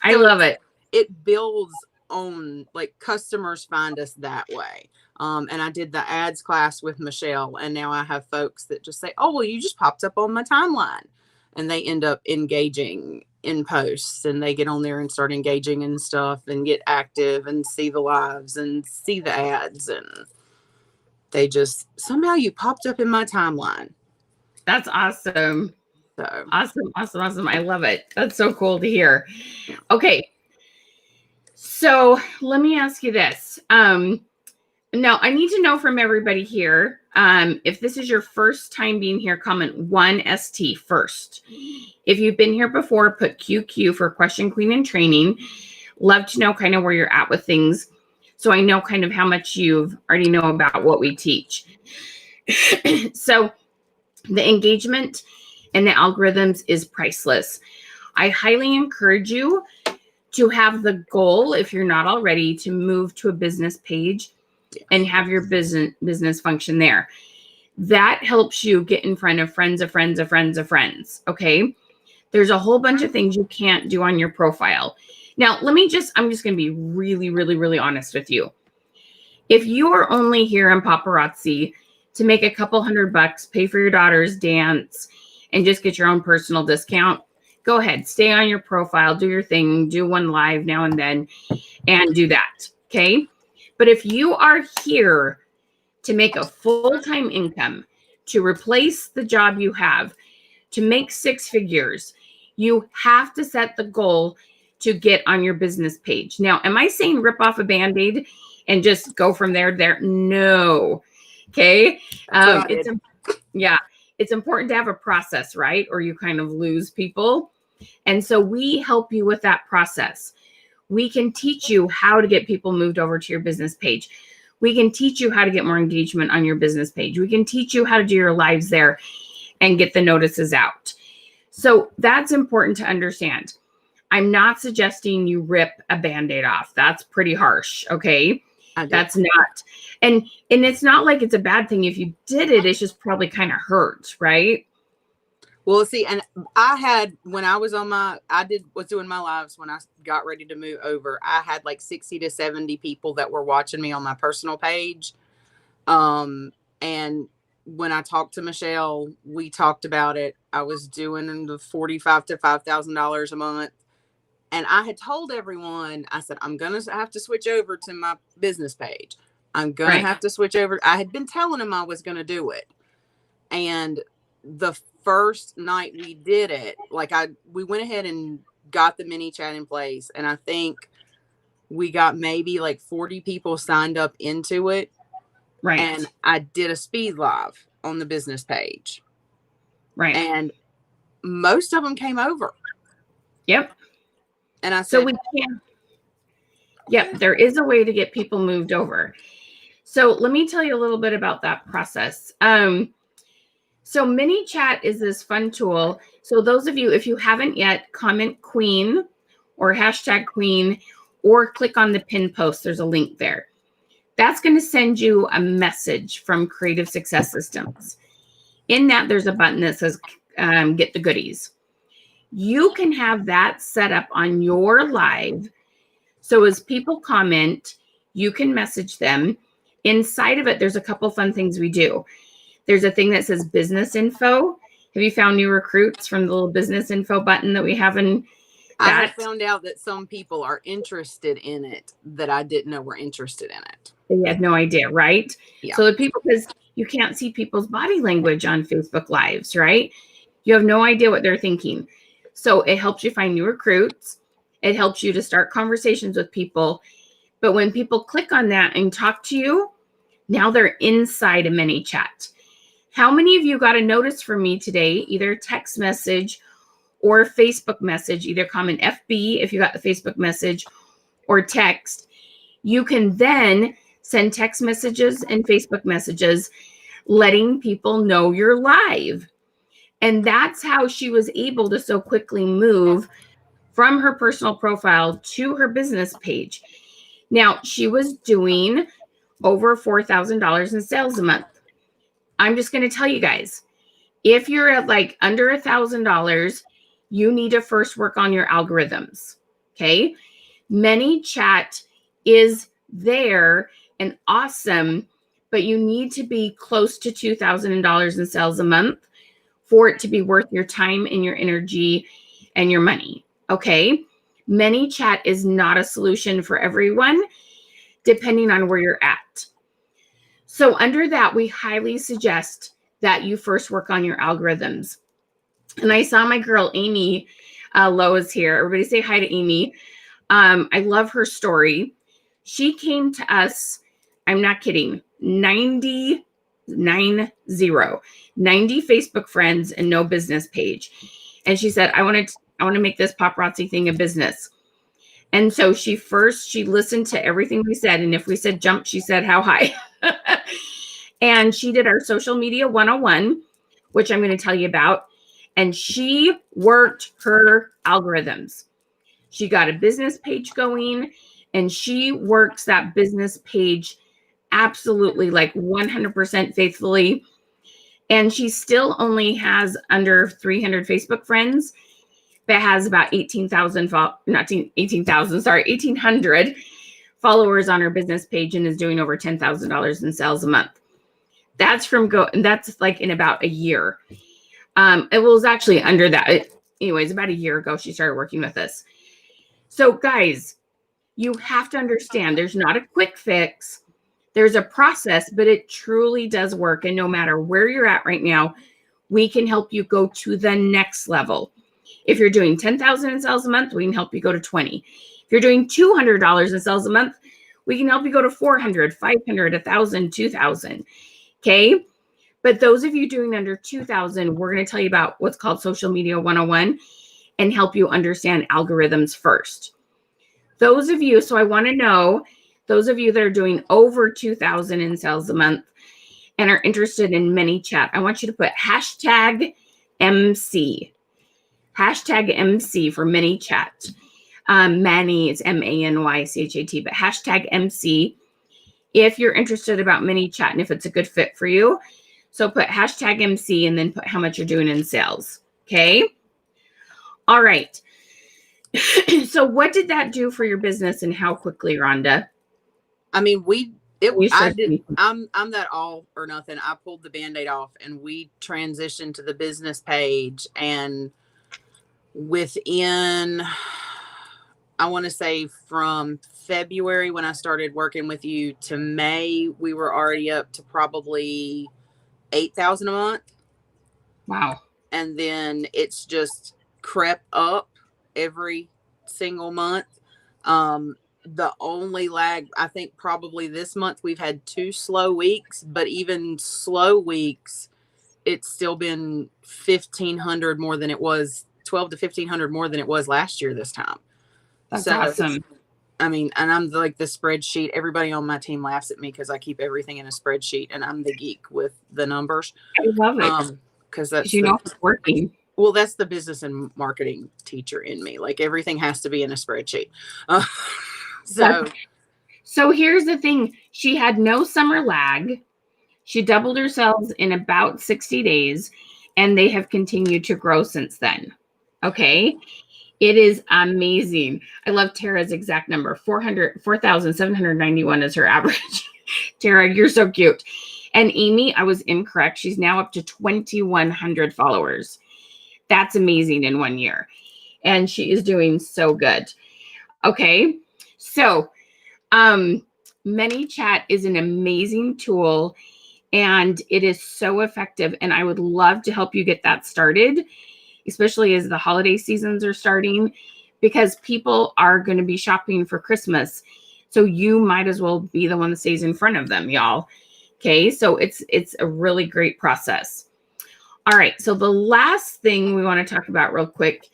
[SPEAKER 1] I love it.
[SPEAKER 2] It builds on, like, customers find us that way. And I did the ads class with Michelle, and now I have folks that just say, "Oh, well, you just popped up on my timeline," and they end up engaging in posts, and they get on there and start engaging and stuff and get active and see the lives and see the ads, and they just, somehow you popped up in my timeline.
[SPEAKER 1] That's awesome.
[SPEAKER 2] So
[SPEAKER 1] Awesome. I love it. That's so cool to hear. Okay. So let me ask you this. Now I need to know from everybody here. If this is your first time being here, comment 1ST first. If you've been here before, put QQ for Question Queen and Training. Love to know kind of where you're at with things, so I know kind of how much you've already know about what we teach. So the engagement and the algorithms is priceless. I highly encourage you to have the goal, if you're not already, to move to a business page and have your business function there. That helps you get in front of friends of friends of friends of friends. Okay. There's a whole bunch of things you can't do on your profile. Now, I'm just going to be really, really, really honest with you. If you are only here in Paparazzi to make a couple $100, pay for your daughter's dance, and just get your own personal discount, go ahead, stay on your profile, do your thing, do one live now and then, and do that. Okay. But if you are here to make a full-time income, to replace the job you have, to make 6 figures, you have to set the goal to get on your business page. Now, am I saying rip off a Band-Aid and just go from there? No. Okay. It's important to have a process, right? Or you kind of lose people. And so we help you with that process. We can teach you how to get people moved over to your business page. We can teach you how to get more engagement on your business page. We can teach you how to do your lives there and get the notices out. So that's important to understand. I'm not suggesting you rip a Band-Aid off. That's pretty harsh. Okay. That's not, and it's not like it's a bad thing. If you did it, it's just probably kind of hurt, right?
[SPEAKER 2] Well, see, and I had, when I was on was doing my lives when I got ready to move over, I had like 60 to 70 people that were watching me on my personal page. And when I talked to Michelle, we talked about it. I was doing the $45,000 to $5,000 a month. And I had told everyone, I said, I'm going to have to switch over to my business page. I'm going to have to switch over. I had been telling them I was going to do it. And the first night we did it, we went ahead and got the mini chat in place. And I think we got maybe like 40 people signed up into it.
[SPEAKER 1] Right.
[SPEAKER 2] And I did a speed live on the business page.
[SPEAKER 1] Right.
[SPEAKER 2] And most of them came over.
[SPEAKER 1] Yep.
[SPEAKER 2] And I said,
[SPEAKER 1] so we can. Yep, there is a way to get people moved over. So let me tell you a little bit about that process. So mini chat is this fun tool. So those of you, if you haven't yet, comment queen or hashtag queen or click on the pin post. There's a link there. That's going to send you a message from Creative Success Systems. In that, there's a button that says get the goodies. You can have that set up on your live. So as people comment, you can message them. Inside of it, there's a couple fun things we do. There's a thing that says business info. Have you found new recruits from the little business info button that we have in
[SPEAKER 2] I
[SPEAKER 1] that?
[SPEAKER 2] have found out that some people are interested in it that I didn't know were interested in it.
[SPEAKER 1] They had no idea, right?
[SPEAKER 2] Yeah.
[SPEAKER 1] So the people, because you can't see people's body language on Facebook Lives, right? You have no idea what they're thinking. So it helps you find new recruits. It helps you to start conversations with people. But when people click on that and talk to you, now they're inside a mini chat. How many of you got a notice from me today, either text message or Facebook message, either comment FB if you got the Facebook message or text? You can then send text messages and Facebook messages letting people know you're live. And that's how she was able to so quickly move from her personal profile to her business page. Now, she was doing over $4,000 in sales a month. I'm just going to tell you guys, if you're at like under $1,000, you need to first work on your algorithms. Okay. ManyChat is there and awesome, but you need to be close to $2,000 in sales a month for it to be worth your time and your energy and your money. Okay. ManyChat is not a solution for everyone, depending on where you're at. So under that, we highly suggest that you first work on your algorithms. And I saw my girl, Amy Lowe is here. Everybody say hi to Amy. I love her story. She came to us, I'm not kidding, 90 Facebook friends and no business page. And she said, I want to make this paparazzi thing a business. And so she listened to everything we said. And if we said jump, she said, how high? And she did our social media 101, which I'm going to tell you about. And she worked her algorithms. She got a business page going and she works that business page absolutely like 100% faithfully. And she still only has under 300 Facebook friends, but has about 18,000, not 18,000, sorry, 1,800 followers on her business page and is doing over $10,000 in sales a month. That's that's like in about a year. It was actually under that. Anyways, about a year ago, she started working with us. So guys, you have to understand there's not a quick fix. There's a process, but it truly does work. And no matter where you're at right now, we can help you go to the next level. If you're doing 10,000 in sales a month, we can help you go to 20. If you're doing $200 in sales a month, we can help you go to 400, 500, 1,000, 2,000. Okay. But those of you doing under 2,000, we're going to tell you about what's called Social Media 101 and help you understand algorithms first. Those of you, so I want to know, those of you that are doing over 2,000 in sales a month and are interested in ManyChat, I want you to put hashtag MC. Hashtag MC for ManyChat. Many is MANYCHAT, but hashtag MC if you're interested about ManyChat and if it's a good fit for you. So put hashtag MC and then put how much you're doing in sales. Okay. All right. So what did that do for your business and how quickly, Rhonda?
[SPEAKER 2] I mean, I'm that all or nothing. I pulled the Band-Aid off and we transitioned to the business page, and within, I want to say from February when I started working with you to May, we were already up to probably 8,000 a month.
[SPEAKER 1] Wow.
[SPEAKER 2] And then it's just crept up every single month. The only lag, I think probably this month we've had 2 slow weeks, but even slow weeks, it's still been 1,500 more than it was, 12 to 1,500 more than it was last year this time.
[SPEAKER 1] That's awesome.
[SPEAKER 2] I mean, and I'm like the spreadsheet. Everybody on my team laughs at me because I keep everything in a spreadsheet, and I'm the geek with the numbers.
[SPEAKER 1] I love it.
[SPEAKER 2] Because
[SPEAKER 1] Because you know it's working.
[SPEAKER 2] Well, that's the business and marketing teacher in me. Like everything has to be in a spreadsheet.
[SPEAKER 1] So here's the thing. She had no summer lag. She doubled her sales in about 60 days, and they have continued to grow since then. Okay. It is amazing. I love Tara's exact number. 4,791 is her average. Tara, you're so cute. And Amy, I was incorrect. She's now up to 2,100 followers. That's amazing in 1 year. And she is doing so good. Okay. So, ManyChat is an amazing tool and it is so effective. And I would love to help you get that started, especially as the holiday seasons are starting, because people are going to be shopping for Christmas. So you might as well be the one that stays in front of them, y'all. Okay. So it's a really great process. All right. So the last thing we want to talk about real quick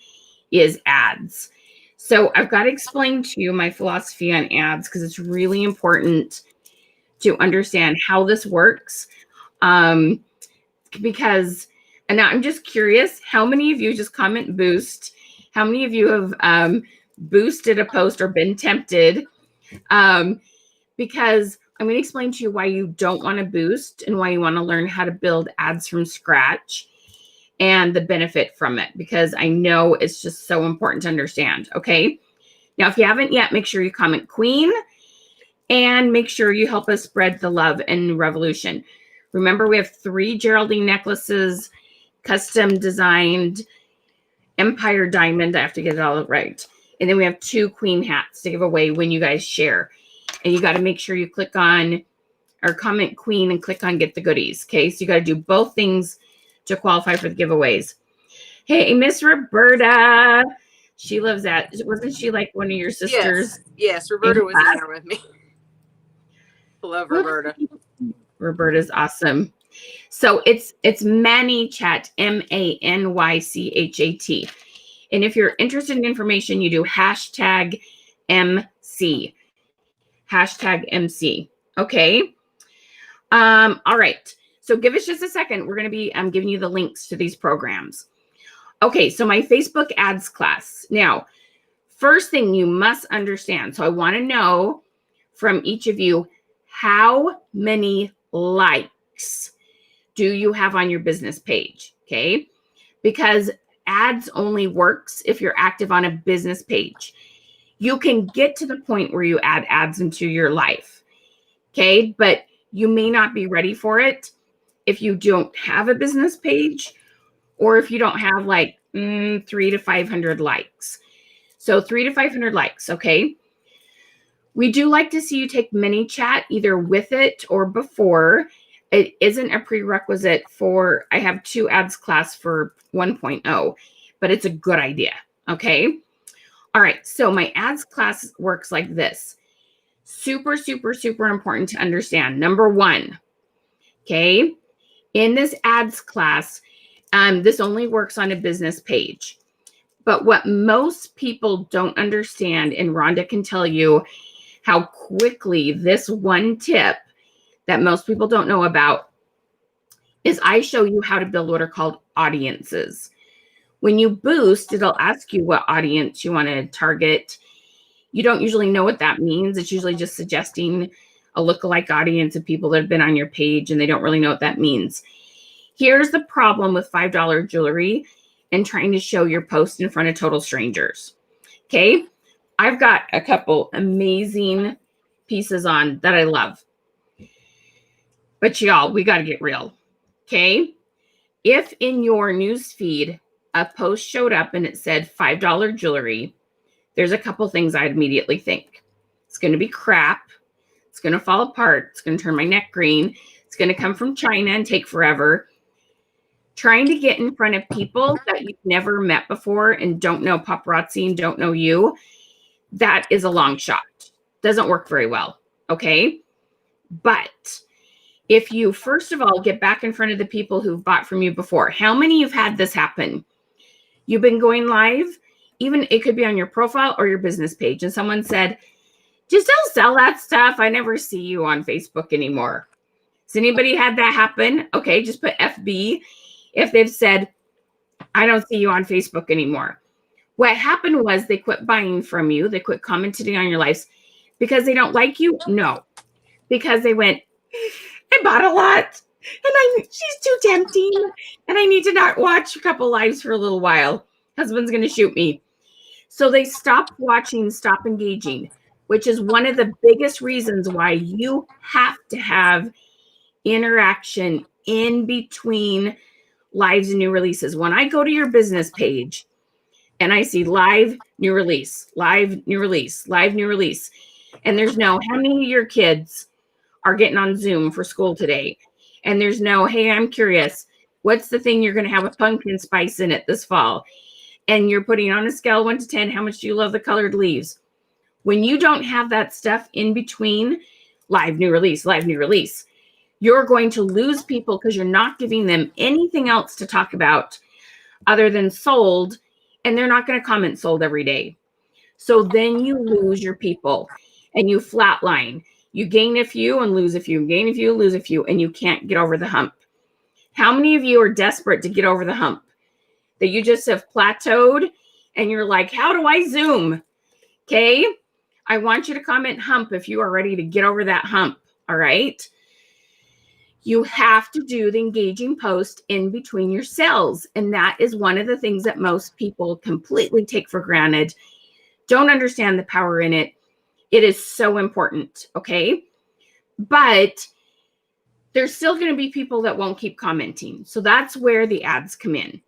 [SPEAKER 1] is ads. So I've got to explain to you my philosophy on ads because it's really important to understand how this works. Because, and now I'm just curious, how many of you just comment boost? How many of you have boosted a post or been tempted? Because I'm going to explain to you why you don't want to boost and why you want to learn how to build ads from scratch and the benefit from it, because I know it's just so important to understand. Okay. Now, if you haven't yet, make sure you comment Queen and make sure you help us spread the love and revolution. Remember, we have 3 Geraldine necklaces, custom designed Empire Diamond. I have to get it all right. And then we have 2 Queen hats to give away when you guys share. And you got to make sure you click on or comment Queen and click on get the goodies. Okay. So you got to do both things to qualify for the giveaways. Hey, Miss Roberta. She loves that. Wasn't she like one of your sisters?
[SPEAKER 2] Yes. Roberta was in there with me. Love Roberta.
[SPEAKER 1] Roberta's awesome. So it's ManyChat, ManyChat. And if you're interested in information, you do hashtag MC. Hashtag MC. Okay. All right. So give us just a second. We're going to be giving you the links to these programs. Okay. So my Facebook ads class. Now, first thing you must understand. So I want to know from each of you, how many likes do you have on your business page? Okay. Because ads only works if you're active on a business page. You can get to the point where you add ads into your life. Okay. But you may not be ready for it if you don't have a business page or if you don't have like 300 to 500 likes. So 300 to 500 likes. Okay. We do like to see you take ManyChat either with it or before. It isn't a prerequisite for, I have 2 ads class for 1.0, but it's a good idea. Okay. All right. So my ads class works like this. Super, super, super important to understand. Number 1. Okay. In this ads class, this only works on a business page. But what most people don't understand, and Rhonda can tell you how quickly this one tip that most people don't know about is I show you how to build what are called audiences. When you boost, it'll ask you what audience you want to target. You don't usually know what that means. It's usually just suggesting a lookalike audience of people that have been on your page and they don't really know what that means. Here's the problem with $5 jewelry and trying to show your post in front of total strangers. Okay. I've got a couple amazing pieces on that I love. But y'all, we got to get real. Okay. If in your news feed, a post showed up and it said $5 jewelry, there's a couple things I'd immediately think. It's going to be crap. It's going to fall apart. It's going to turn my neck green. It's going to come from China and take forever. Trying to get in front of people that you've never met before and don't know paparazzi and don't know you, that is a long shot. Doesn't work very well. Okay. But if you, first of all, get back in front of the people who've bought from you before, how many have had this happen? You've been going live, even it could be on your profile or your business page. And someone said, Just don't sell that stuff. I never see you on Facebook anymore. Has anybody had that happen? Okay, just put FB if they've said, I don't see you on Facebook anymore. What happened was they quit buying from you. They quit commenting on your lives because they don't like you? No. Because they went, I bought a lot and she's too tempting and I need to not watch a couple lives for a little while. Husband's going to shoot me. So they stopped watching, stop engaging, which is one of the biggest reasons why you have to have interaction in between lives and new releases. When I go to your business page and I see live, new release, live, new release, live, new release, and there's no, how many of your kids are getting on Zoom for school today? And there's no, hey, I'm curious, what's the thing you're going to have with pumpkin spice in it this fall? And you're putting on a scale 1 to 10, how much do you love the colored leaves? When you don't have that stuff in between live, new release, you're going to lose people because you're not giving them anything else to talk about other than sold, and they're not going to comment sold every day. So then you lose your people and you flatline. You gain a few and lose a few, gain a few, lose a few, and you can't get over the hump. How many of you are desperate to get over the hump? That you just have plateaued and you're like, how do I Zoom? Okay. I want you to comment hump if you are ready to get over that hump. All right. You have to do the engaging post in between your sales. And that is one of the things that most people completely take for granted. Don't understand the power in it. It is so important. Okay. But there's still going to be people that won't keep commenting. So that's where the ads come in.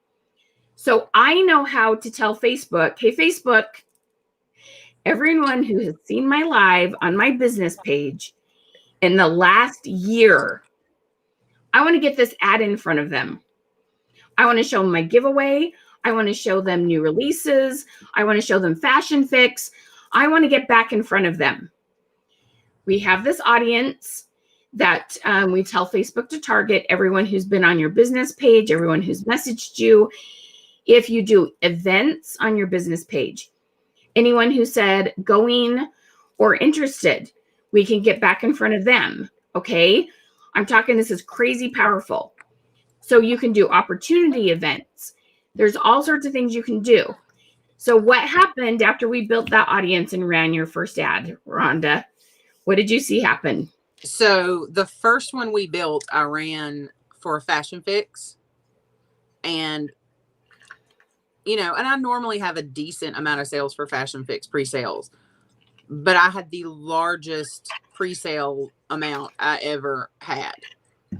[SPEAKER 1] So I know how to tell Facebook, hey, Facebook, everyone who has seen my live on my business page in the last year, I want to get this ad in front of them. I want to show them my giveaway. I want to show them new releases. I want to show them fashion fix. I want to get back in front of them. We have this audience that we tell Facebook to target everyone who's been on your business page, everyone who's messaged you. If you do events on your business page, anyone who said going or interested, we can get back in front of them. Okay. I'm talking, this is crazy powerful. So you can do opportunity events. There's all sorts of things you can do. So what happened after we built that audience and ran your first ad, Rhonda? What did you see happen?
[SPEAKER 2] So the first one we built, I ran for a fashion fix. And and I normally have a decent amount of sales for fashion fix pre-sales, but I had the largest pre-sale amount I ever had.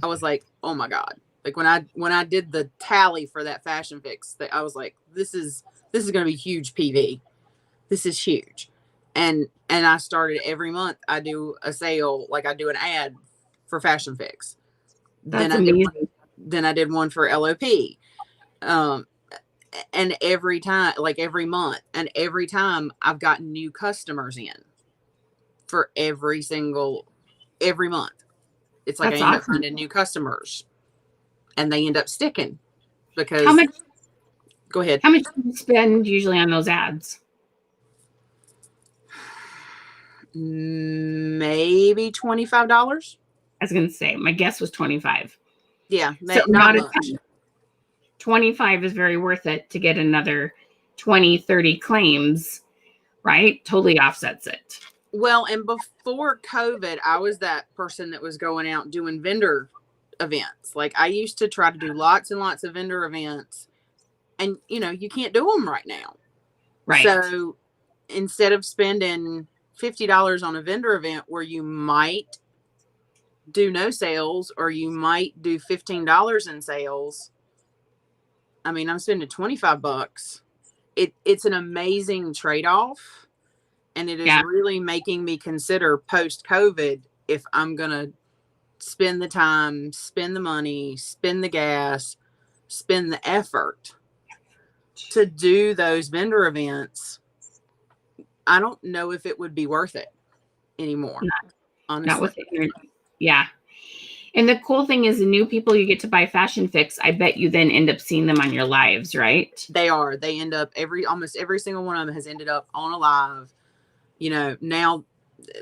[SPEAKER 2] I was like, oh my God. Like when I did the tally for that fashion fix, I was like, this is going to be huge PV. This is huge. And I started every month I do a sale, like I do an ad for fashion fix.
[SPEAKER 1] That's amazing.
[SPEAKER 2] Then I did one for LOP. And every time, like every month, and every time I've gotten new customers in for every month. It's like I end up finding new customers and they end up sticking because go ahead.
[SPEAKER 1] How much do you spend usually on those ads?
[SPEAKER 2] Maybe $25. I
[SPEAKER 1] was going to say, my guess was 25.
[SPEAKER 2] Yeah. So not much.
[SPEAKER 1] 25 is very worth it to get another 20, 30 claims, right? Totally offsets it.
[SPEAKER 2] Well, and before COVID, I was that person that was going out doing vendor events. Like I used to try to do lots and lots of vendor events, and you can't do them right now.
[SPEAKER 1] Right.
[SPEAKER 2] So instead of spending $50 on a vendor event where you might do no sales or you might do $15 in sales, I mean, I'm spending $25. It's an amazing trade-off. And it is really making me consider post-COVID if I'm going to spend the time, spend the money, spend the gas, spend the effort to do those vendor events. I don't know if it would be worth it anymore. Honestly.
[SPEAKER 1] Not with it. Yeah. And the cool thing is the new people you get to buy fashion fix, I bet you then end up seeing them on your lives, right?
[SPEAKER 2] They are. They end up almost every single one of them has ended up on a live. Now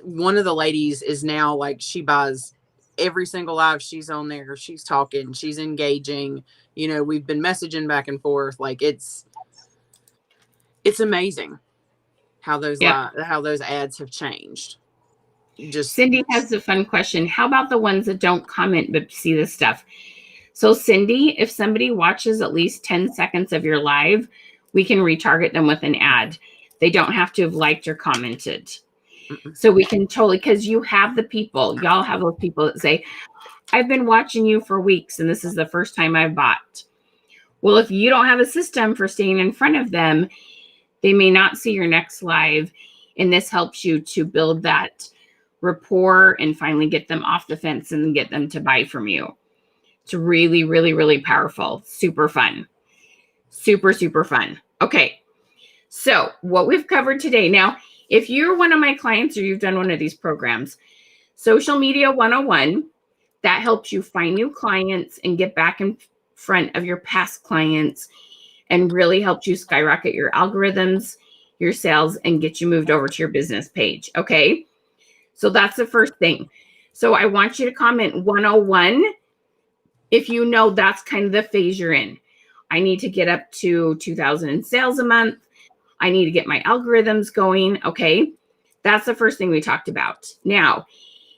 [SPEAKER 2] one of the ladies is now like, she buys every single live she's on there. She's talking, she's engaging, you know, we've been messaging back and forth. Like it's amazing how those how those ads have changed. Just
[SPEAKER 1] Cindy has a fun question. How about the ones that don't comment but see the stuff? So Cindy, if somebody watches at least 10 seconds of your live, we can retarget them with an ad. They don't have to have liked or commented. So we can totally, because you have the people, y'all have those people that say, I've been watching you for weeks and this is the first time I bought. Well, if you don't have a system for staying in front of them, they may not see your next live. And this helps you to build that rapport and finally get them off the fence and get them to buy from you. It's really, really, really powerful. Super fun. Super, super fun. Okay. So what we've covered today. Now, if you're one of my clients or you've done one of these programs, Social Media 101, that helps you find new clients and get back in front of your past clients and really helps you skyrocket your algorithms, your sales, and get you moved over to your business page. Okay. So that's the first thing. So I want you to comment 101 if you know that's kind of the phase you're in. I need to get up to 2,000 in sales a month. I need to get my algorithms going. Okay. That's the first thing we talked about. Now,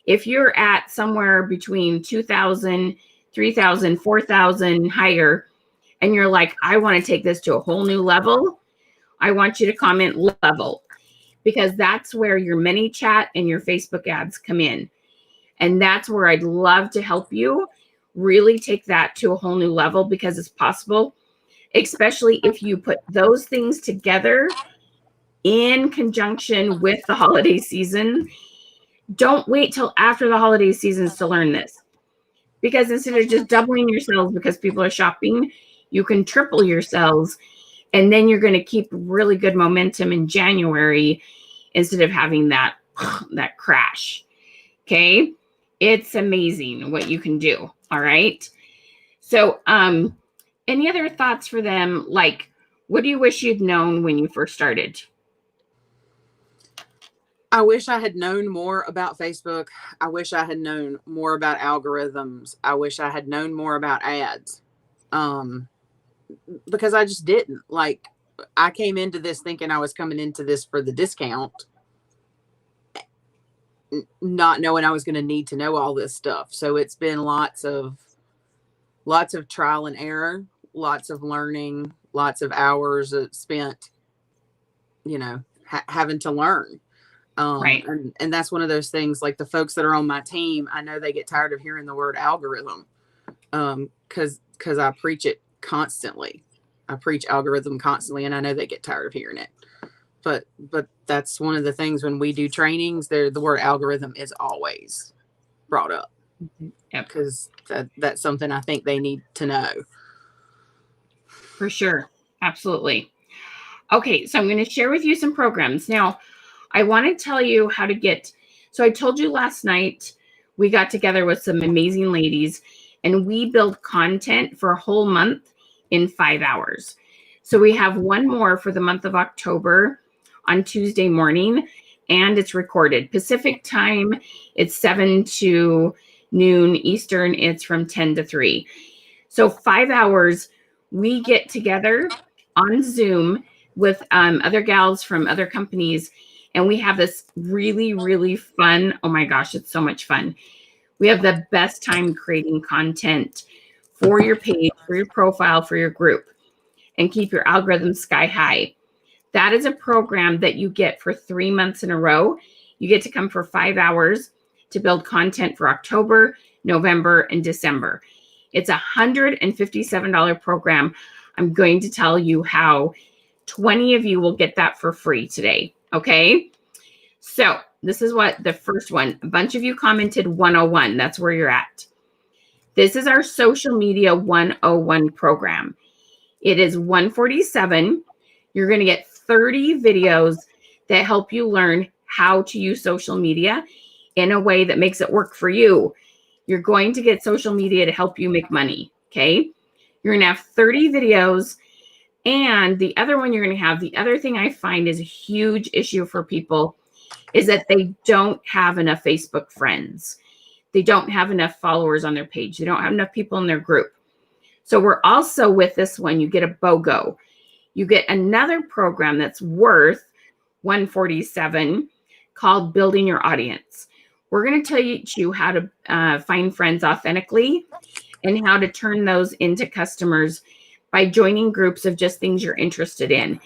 [SPEAKER 1] if you're at somewhere between 2,000, 3,000, 4,000 higher, and you're like, I want to take this to a whole new level, I want you to comment level, because that's where your mini chat and your Facebook ads come in. And that's where I'd love to help you really take that to a whole new level, because it's possible, especially if you put those things together in conjunction with the holiday season. Don't wait till after the holiday seasons to learn this, because instead of just doubling your sales because people are shopping, you can triple your sales, and then you're going to keep really good momentum in January instead of having that crash. Okay. It's amazing what you can do. All right. So, any other thoughts for them? Like, what do you wish you'd known when you first started?
[SPEAKER 2] I wish I had known more about Facebook. I wish I had known more about algorithms. I wish I had known more about ads. Because I just didn't. Like, I came into this thinking I was coming into this for the discount, not knowing I was going to need to know all this stuff. So it's been lots of trial and error, lots of learning, lots of hours spent, you know, having to learn.
[SPEAKER 1] Right.
[SPEAKER 2] And that's one of those things, like the folks that are on my team, I know they get tired of hearing the word algorithm. Cause I preach it constantly. I preach algorithm constantly, and I know they get tired of hearing it. But that's one of the things when we do trainings, the word algorithm is always brought up.
[SPEAKER 1] Yep.
[SPEAKER 2] Because that's something I think they need to know.
[SPEAKER 1] For sure. Absolutely. Okay. So I'm going to share with you some programs. Now, I want to tell you how to get. So I told you last night, we got together with some amazing ladies and we build content for a whole month in 5 hours. So we have one more for the month of October on Tuesday morning, and it's recorded Pacific time. It's 7 to noon Eastern. It's from 10 to 3. So 5 hours, we get together on Zoom with other gals from other companies. And we have this really, really fun. Oh my gosh, it's so much fun. We have the best time creating content for your page, for your profile, for your group, and keep your algorithm sky high. That is a program that you get for 3 months in a row. You get to come for 5 hours to build content for October, November, and December. It's a $157 program. I'm going to tell you how 20 of you will get that for free today. Okay. So this is what the first one, a bunch of you commented 101. That's where you're at. This is our Social Media 101 program. It is $147. You're going to get 30 videos that help you learn how to use social media in a way that makes it work for you. You're going to get social media to help you make money. Okay. You're going to have 30 videos. And the other one you're going to have, the other thing I find is a huge issue for people is that they don't have enough Facebook friends. They don't have enough followers on their page. They don't have enough people in their group. So we're also, with this one, you get a BOGO. You get another program that's worth $147 called Building Your Audience. We're going to teach you how to find friends authentically and how to turn those into customers by joining groups of just things you're interested in.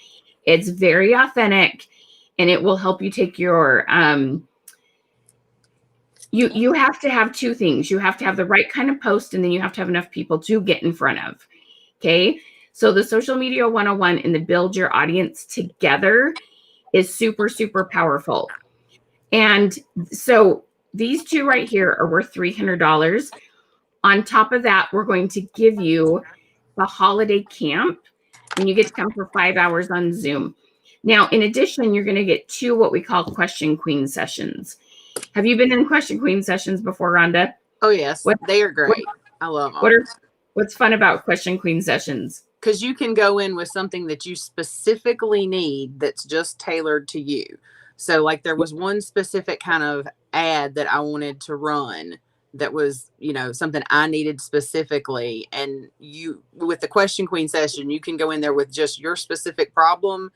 [SPEAKER 1] It's very authentic, and it will help you take your you have to have two things. You have to have the right kind of post, and then you have to have enough people to get in front of. Okay. So the social media 101 and the build your audience together is super, super powerful. And so these two right here are worth $300. On top of that, we're going to give you the holiday camp, and you get to come for 5 hours on Zoom. Now, in addition, you're going to get 2 what we call Question Queen sessions. Have you been in Question Queen sessions before, Rhonda?
[SPEAKER 2] Oh, yes. They are great. I love them.
[SPEAKER 1] What's fun about Question Queen sessions?
[SPEAKER 2] Because you can go in with something that you specifically need that's just tailored to you. So like there was one specific kind of ad that I wanted to run that was, you know, something I needed specifically. And you, with the Question Queen session, you can go in there with just your specific problem,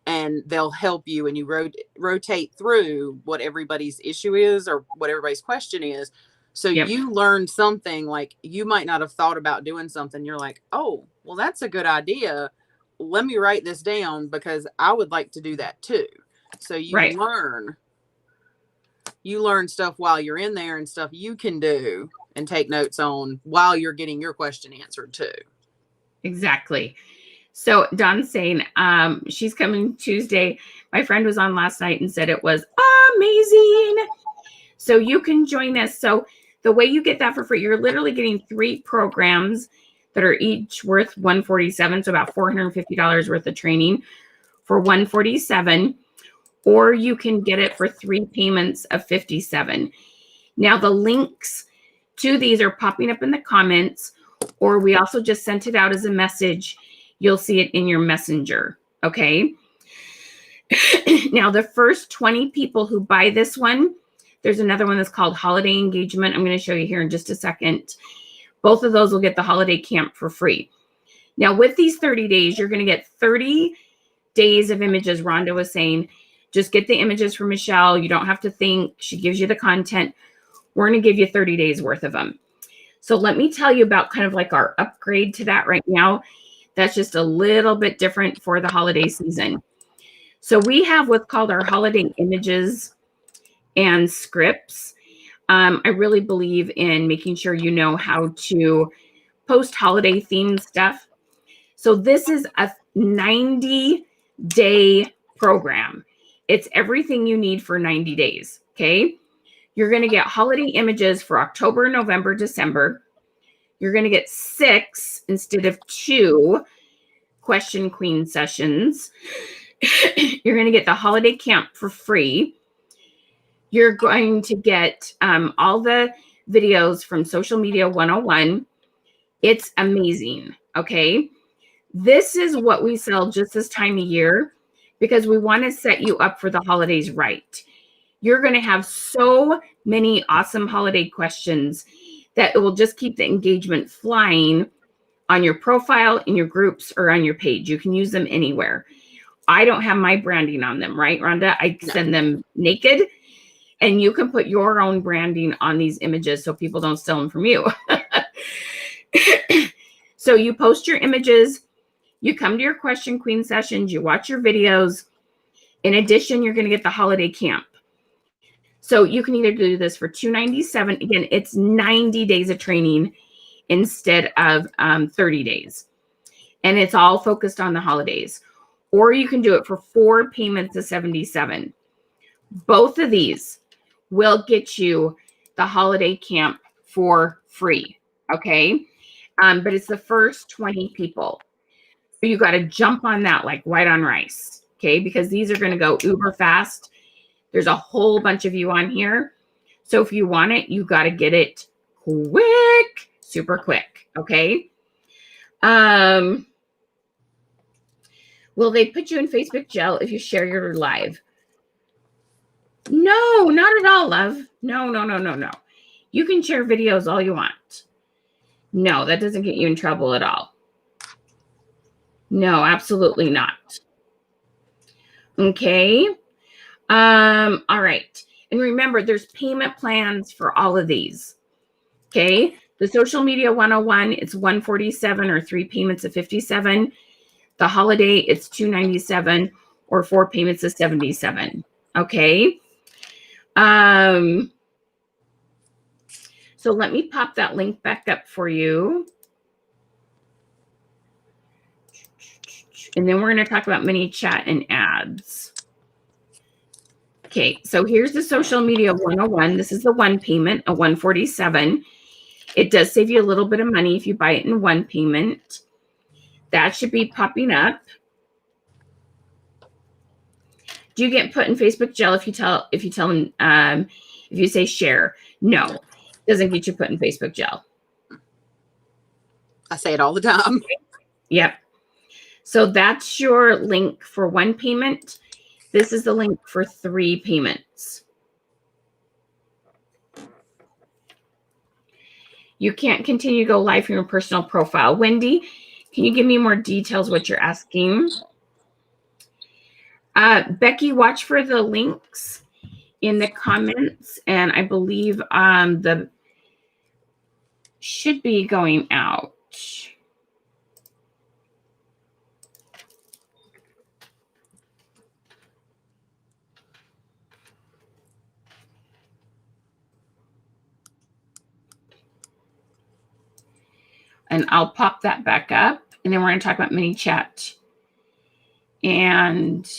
[SPEAKER 2] and they'll help you, and you rotate through what everybody's issue is or what everybody's question is. So you learn something, like you might not have thought about doing something. You're like, oh, well, that's a good idea. Let me write this down because I would like to do that too. So you learn stuff while you're in there, and stuff you can do and take notes on while you're getting your question answered too.
[SPEAKER 1] Exactly. So Dawn's saying she's coming Tuesday. My friend was on last night and said it was amazing. So you can join us. So the way you get that for free, you're literally getting 3 programs that are each worth $147, so about $450 worth of training for $147, or you can get it for 3 payments of $57. Now the links to these are popping up in the comments, or we also just sent it out as a message. You'll see it in your messenger. Okay. Now the first 20 people who buy this one, there's another one that's called Holiday Engagement. I'm going to show you here in just a second. Both of those will get the holiday camp for free. Now with these 30 days, you're going to get 30 days of images. Rhonda was saying, just get the images from Michelle. You don't have to think. She gives you the content. We're going to give you 30 days worth of them. So let me tell you about kind of like our upgrade to that right now. That's just a little bit different for the holiday season. So we have what's called our holiday images and scripts. I really believe in making sure you know how to post holiday themed stuff. So this is a 90-day program. It's everything you need for 90 days. Okay. You're going to get holiday images for October, November, December. You're going to get 6 instead of 2 Question Queen sessions. You're going to get the holiday camp for free. You're going to get all the videos from Social Media 101. It's amazing. Okay. This is what we sell just this time of year because we want to set you up for the holidays right. You're going to have so many awesome holiday questions that it will just keep the engagement flying on your profile, in your groups, or on your page. You can use them anywhere. I don't have my branding on them, right, Rhonda? I send them naked, and you can put your own branding on these images so people don't steal them from you. So you post your images, you come to your Question Queen sessions, you watch your videos. In addition, you're going to get the holiday camp. So you can either do this for $297. Again, it's 90 days of training instead of 30 days. And it's all focused on the holidays. Or you can do it for 4 payments of $77. Both of these will get you the holiday camp for free. Okay. But it's the first 20 people. So you got to jump on that like white on rice. Okay. Because these are going to go uber fast. There's a whole bunch of you on here. So if you want it, you got to get it quick, super quick. Okay. Will they put you in Facebook jail if you share your live? No, not at all, love. No, no, no, no, no. You can share videos all you want. No, that doesn't get you in trouble at all. No, absolutely not. Okay. All right. And remember, there's payment plans for all of these. Okay. The social media 101, it's 147 or 3 payments of 57. The holiday, it's 297 or 4 payments of 77. Okay. So let me pop that link back up for you. And then we're going to talk about mini chat and ads. Okay, so here's the social media 101. This is the one payment, a 147. It does save you a little bit of money if you buy it in one payment. That should be popping up. Do you get put in Facebook jail if you say share? No, it doesn't get you put in Facebook jail.
[SPEAKER 2] I say it all the time.
[SPEAKER 1] Yep. So that's your link for one payment. This is the link for 3 payments. You can't continue to go live from your personal profile. Wendy, can you give me more details what you're asking? Becky, watch for the links in the comments, and I believe the should be going out. And I'll pop that back up, and then we're going to talk about mini chat. And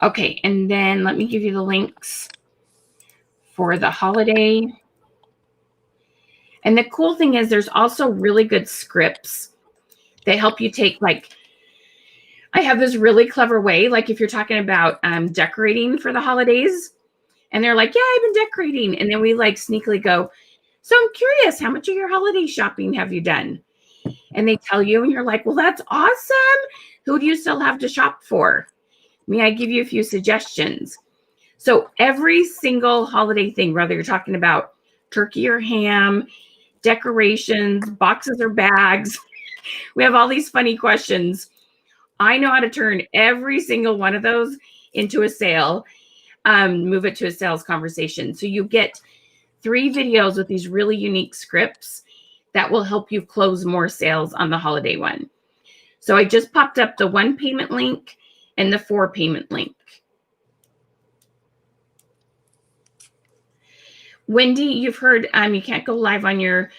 [SPEAKER 1] okay, and then let me give you the links for the holiday. And the cool thing is there's also really good scripts. They help you take, like, I have this really clever way, like if you're talking about decorating for the holidays, and they're like, yeah, I've been decorating. And then we like sneakily go, so I'm curious, how much of your holiday shopping have you done? And they tell you, and you're like, well, that's awesome. Who do you still have to shop for? May I give you a few suggestions? So every single holiday thing, whether you're talking about turkey or ham, decorations, boxes or bags, we have all these funny questions. I know how to turn every single one of those into a sale, move it to a sales conversation. So you get 3 videos with these really unique scripts that will help you close more sales on the holiday one. So I just popped up the 1 payment link and the 4 payment link. Wendy, you've heard you can't go live on your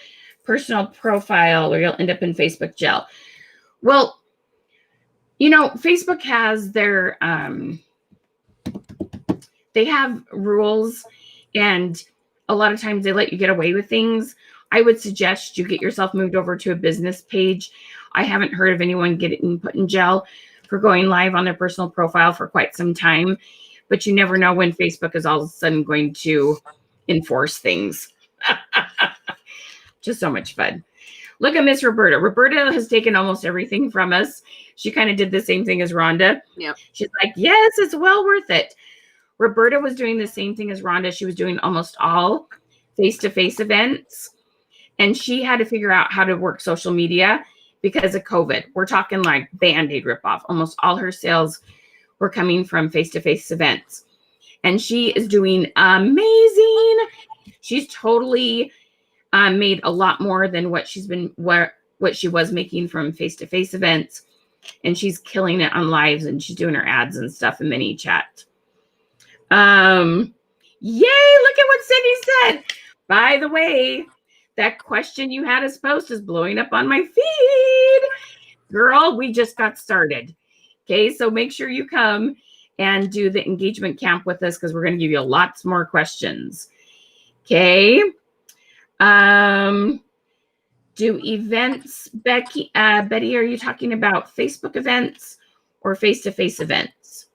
[SPEAKER 1] personal profile or you'll end up in Facebook jail. Well, you know, Facebook has their, they have rules, and a lot of times they let you get away with things. I would suggest you get yourself moved over to a business page. I haven't heard of anyone getting put in jail for going live on their personal profile for quite some time, but you never know when Facebook is all of a sudden going to enforce things. Just so much fun. Look at Miss Roberta. Roberta has taken almost everything from us. She kind of did the same thing as Rhonda.
[SPEAKER 2] Yep.
[SPEAKER 1] She's like, yes, it's well worth it. Roberta was doing the same thing as Rhonda. She was doing almost all face-to-face events, and she had to figure out how to work social media because of COVID. We're talking like Band-Aid ripoff. Almost all her sales were coming from face-to-face events, and she is doing amazing. She's totally made a lot more than what she was making from face-to-face events, and she's killing it on lives, and she's doing her ads and stuff in mini chat. Yay, look at what Cindy said. By the way, that question you had us post is blowing up on my feed. Girl, we just got started. Okay, so make sure you come and do the engagement camp with us because we're going to give you lots more questions. Okay. Do events, Betty, are you talking about Facebook events or face-to-face events?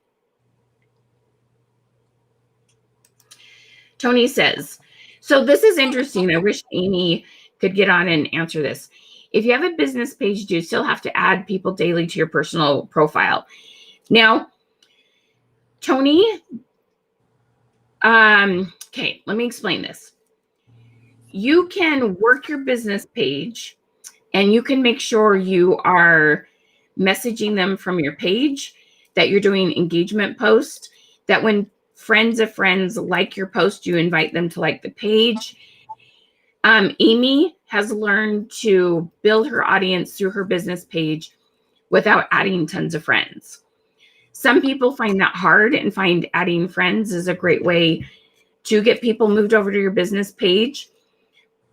[SPEAKER 1] Tony says, So this is interesting. I wish Amy could get on and answer this. If you have a business page, do you still have to add people daily to your personal profile? Now, Tony, okay, let me explain this. You can work your business page and you can make sure you are messaging them from your page, that you're doing engagement posts, that when friends of friends like your post, you invite them to like the page. Amy has learned to build her audience through her business page without adding tons of friends. Some people find that hard and find adding friends is a great way to get people moved over to your business page.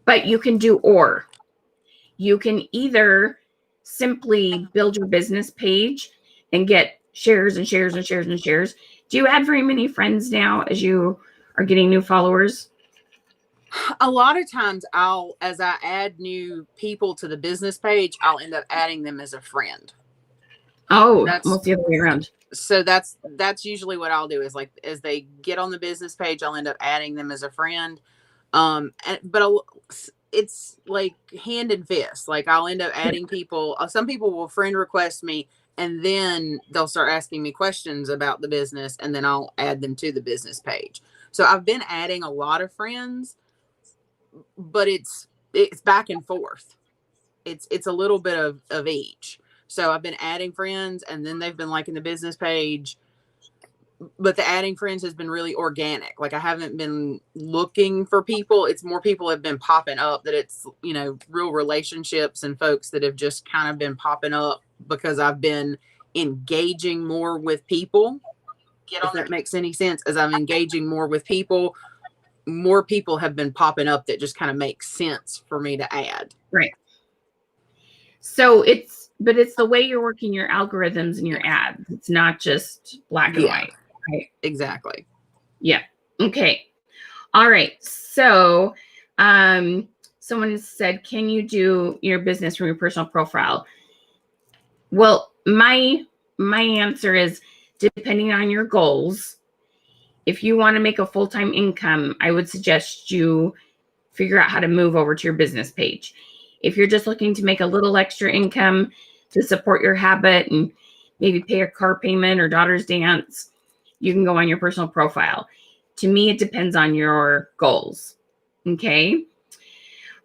[SPEAKER 1] But you can do or. You can either simply build your business page and get shares and shares and shares and shares. Do you add very many friends now as you are getting new followers?
[SPEAKER 2] A lot of times as I add new people to the business page, I'll end up adding them as a friend.
[SPEAKER 1] Oh, almost the other way around.
[SPEAKER 2] So that's usually what I'll do is like, as they get on the business page, I'll end up adding them as a friend. But it's like hand and fist. Like I'll end up adding people. Some people will friend request me and then they'll start asking me questions about the business and then I'll add them to the business page. So I've been adding a lot of friends, but it's back and forth. It's a little bit of each. So I've been adding friends and then they've been liking the business page, but the adding friends has been really organic. Like I haven't been looking for people. It's more people have been popping up that it's, real relationships and folks that have just kind of been popping up because I've been engaging more with people. If that makes any sense, as I'm engaging more with people, more people have been popping up that just kind of makes sense for me to add.
[SPEAKER 1] Right. So it's the way you're working your algorithms and your ads. It's not just black and white. Right?
[SPEAKER 2] Exactly.
[SPEAKER 1] Yeah. Okay. All right. So someone said, can you do your business from your personal profile? Well, my answer is depending on your goals. If you want to make a full-time income, I would suggest you figure out how to move over to your business page. If you're just looking to make a little extra income to support your habit and maybe pay a car payment or daughter's dance, you can go on your personal profile. To me, it depends on your goals. Okay.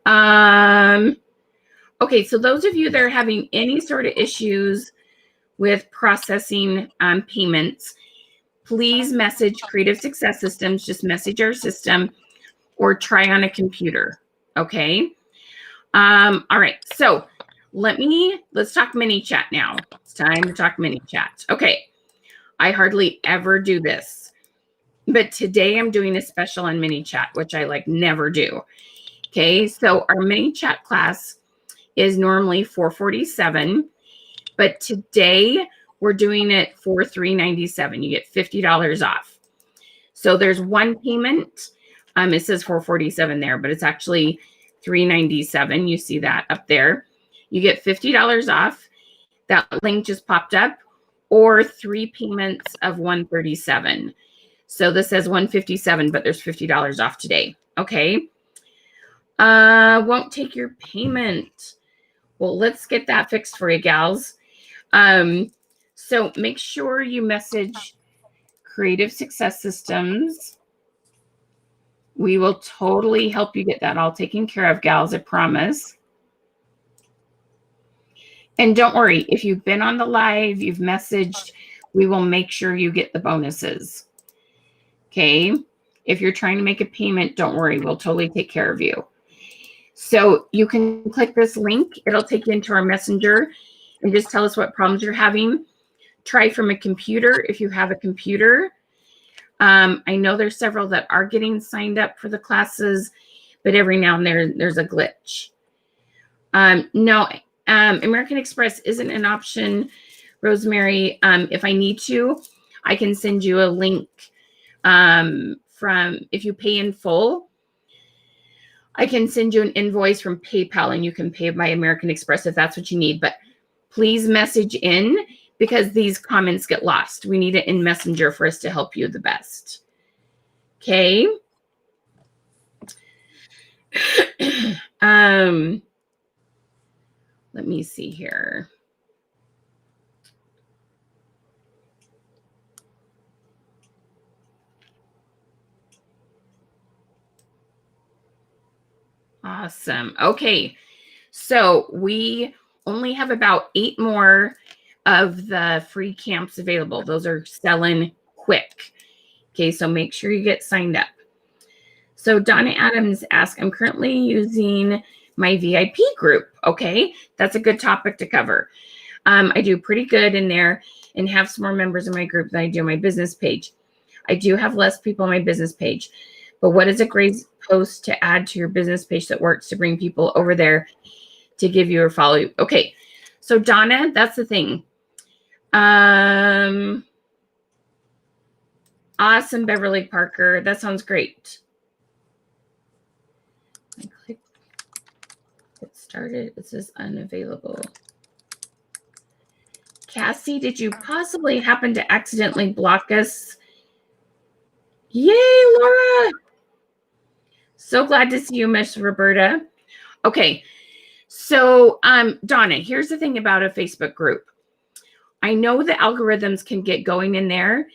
[SPEAKER 1] Okay. So those of you that are having any sort of issues with processing payments, please message Creative Success Systems. Just message our system or try on a computer. Okay. All right. So let's talk mini chat now. It's time to talk mini chat. Okay. I hardly ever do this, but today I'm doing a special on mini chat, which I never do. Okay. So our mini chat class is normally $447, but today we're doing it for $397. You get $50 off. So there's one payment. It says $447 there, but it's actually $397. You see that up there. You get $50 off. That link just popped up, or 3 payments of $137. So this says $157, but there's $50 off today. Okay. Won't take your payment. Well, let's get that fixed for you, gals. So make sure you message Creative Success Systems. We will totally help you get that all taken care of, gals, I promise. And don't worry, if you've been on the live, you've messaged, we will make sure you get the bonuses. Okay. If you're trying to make a payment, don't worry, we'll totally take care of you. So you can click this link. It'll take you into our messenger and just tell us what problems you're having. Try from a computer if you have a computer. I know there's several that are getting signed up for the classes, but every now and then there's a glitch. No, American Express isn't an option, Rosemary. If I need to, I can send you a link from, if you pay in full, I can send you an invoice from PayPal and you can pay by American Express if that's what you need. But please message in because these comments get lost. We need it in Messenger for us to help you the best. Okay. Let me see here. Awesome. Okay. So we only have about 8 more of the free camps available. Those are selling quick. Okay. So make sure you get signed up. So Donna Adams asked, I'm currently using my VIP group. Okay. That's a good topic to cover. I do pretty good in there and have some more members in my group than I do on my business page. I do have less people on my business page, but what is a great post to add to your business page that works to bring people over there to give you or follow you? Okay. So Donna, that's the thing. Awesome, Beverly Parker. That sounds great. I click get started. It says unavailable. Cassie, did you possibly happen to accidentally block us? Yay, Laura. So glad to see you, Miss Roberta. Okay. So, Donna, here's the thing about a Facebook group. I know the algorithms can get going in there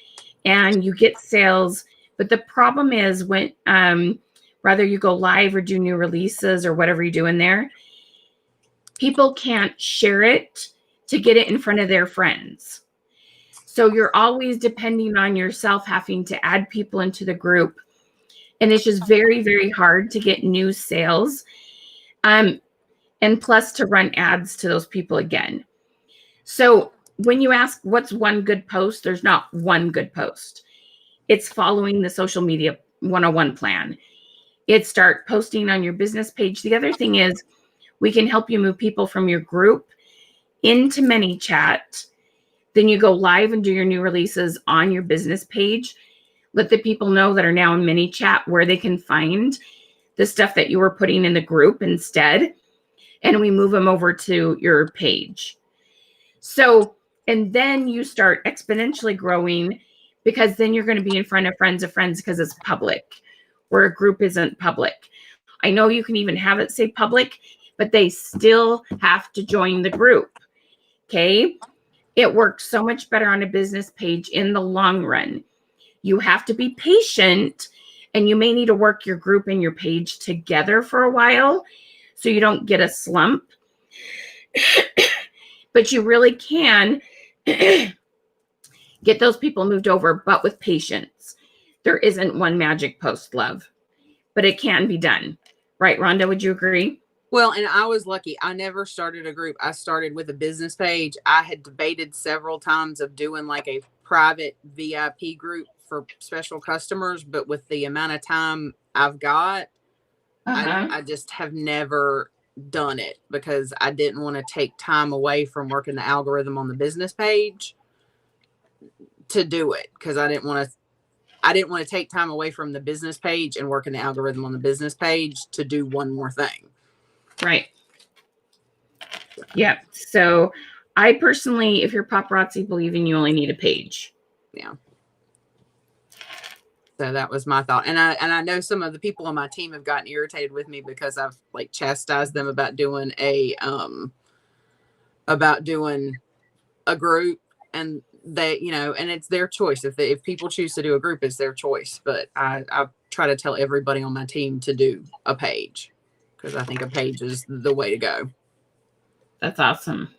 [SPEAKER 1] and you get sales, but the problem is when, whether you go live or do new releases or whatever you do in there, people can't share it to get it in front of their friends. So you're always depending on yourself having to add people into the group. And it's just very, very hard to get new sales. And plus to run ads to those people again. So when you ask what's one good post, there's not one good post. It's following the social media 101 plan. It's start posting on your business page. The other thing is we can help you move people from your group into ManyChat. Then you go live and do your new releases on your business page. Let the people know that are now in ManyChat where they can find the stuff that you were putting in the group instead. And we move them over to your page. So, and then you start exponentially growing because then you're going to be in front of friends because it's public, where a group isn't public. I know you can even have it say public, but they still have to join the group. Okay. It works so much better on a business page in the long run. You have to be patient and you may need to work your group and your page together for a while so you don't get a slump. But you really can get those people moved over, but with patience. There isn't one magic post, love, but it can be done. Right, Rhonda, would you agree?
[SPEAKER 2] Well, and I was lucky. I never started a group. I started with a business page. I had debated several times of doing like a private VIP group for special customers, but with the amount of time I've got, I just have never done it because I didn't want to take time away from working the algorithm on the business page to do it because I didn't want to take time away from the business page and working the algorithm on the business page to do one more thing.
[SPEAKER 1] Right. Yeah. So I personally, if you're paparazzi, believing you only need a page.
[SPEAKER 2] Yeah. So that was my thought. And I know some of the people on my team have gotten irritated with me because I've like chastised them about doing a group, and they, you know, and it's their choice. If people choose to do a group, it's their choice. But I try to tell everybody on my team to do a page because I think a page is the way to go.
[SPEAKER 1] That's awesome.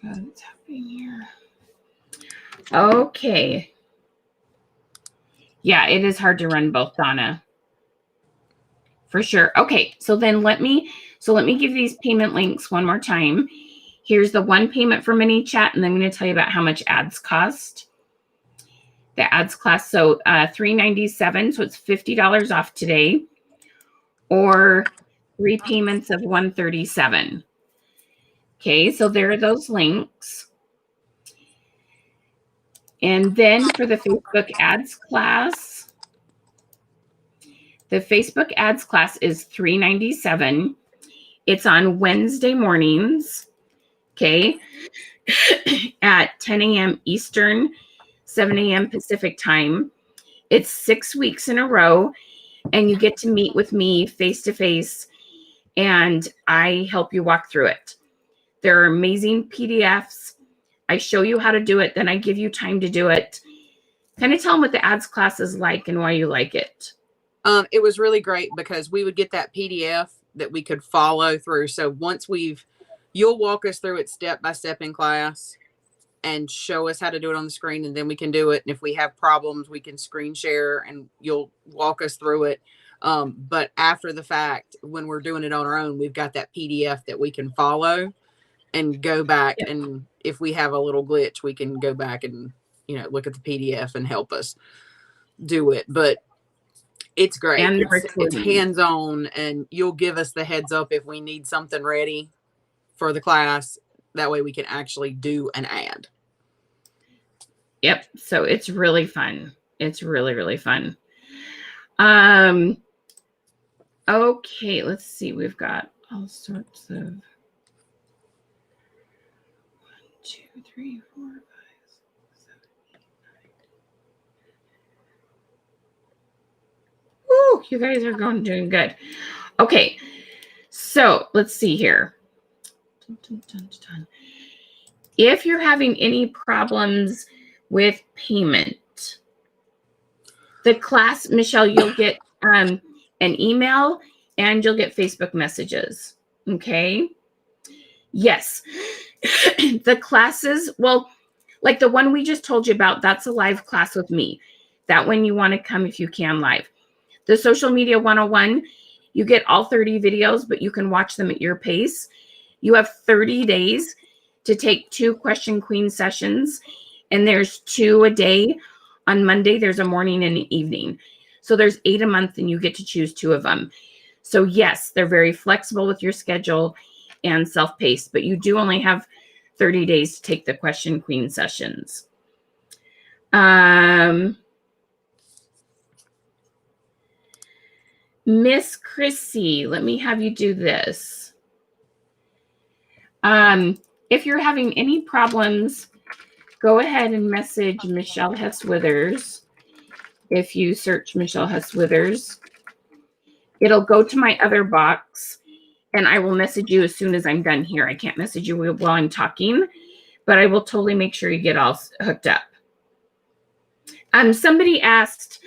[SPEAKER 1] What's happening here? Okay. Yeah, it is hard to run both, Donna. For sure. Okay, so then let me give these payment links one more time. Here's the one payment for ManyChat, and then I'm going to tell you about how much ads cost. The ads cost, so $397, so it's $50 off today, or 3 payments of $137. Okay, so there are those links. And then for the Facebook ads class, The Facebook ads class is $397. It's on Wednesday mornings, okay, at 10 a.m. Eastern, 7 a.m. Pacific time. It's 6 weeks in a row, and you get to meet with me face-to-face, and I help you walk through it. There are amazing PDFs. I show you how to do it, then I give you time to do it. Kind of tell them what the ads class is like and why you like it.
[SPEAKER 2] It was really great because we would get that PDF that we could follow through. So once you'll walk us through it step by step in class and show us how to do it on the screen, and then we can do it. And if we have problems, we can screen share and you'll walk us through it. But after the fact, when we're doing it on our own, we've got that PDF that we can follow and go back.
[SPEAKER 1] Yep.
[SPEAKER 2] And if we have a little glitch, we can go back and, look at the PDF and help us do it. But it's great.
[SPEAKER 1] And
[SPEAKER 2] It's hands-on, and you'll give us the heads up if we need something ready for the class. That way we can actually do an ad.
[SPEAKER 1] Yep. So it's really fun. It's really, really fun. Okay, let's see. We've got all sorts of 1, 2, 3, 4, 5, 6, 7, 8, 9. Woo, you guys are doing good. Okay, so let's see here. If you're having any problems with payment, the class, Michelle, you'll get an email and you'll get Facebook messages. Okay. Yes. The classes, well, like the one we just told you about, that's a live class with me. That one you want to come if you can live. The Social Media 101, you get all 30 videos, but you can watch them at your pace. You have 30 days to take 2 Question Queen sessions, and there's 2 a day. On Monday, there's a morning and an evening. So there's 8 a month, and you get to choose 2 of them. So yes, they're very flexible with your schedule and self-paced, but you do only have 30 days to take the Question Queen sessions. Miss Chrissy, let me have you do this. If you're having any problems, go ahead and message Michelle Hess-Withers. If you search Michelle Hess-Withers, it'll go to my other box, and I will message you as soon as I'm done here. I can't message you while I'm talking, but I will totally make sure you get all hooked up. Somebody asked,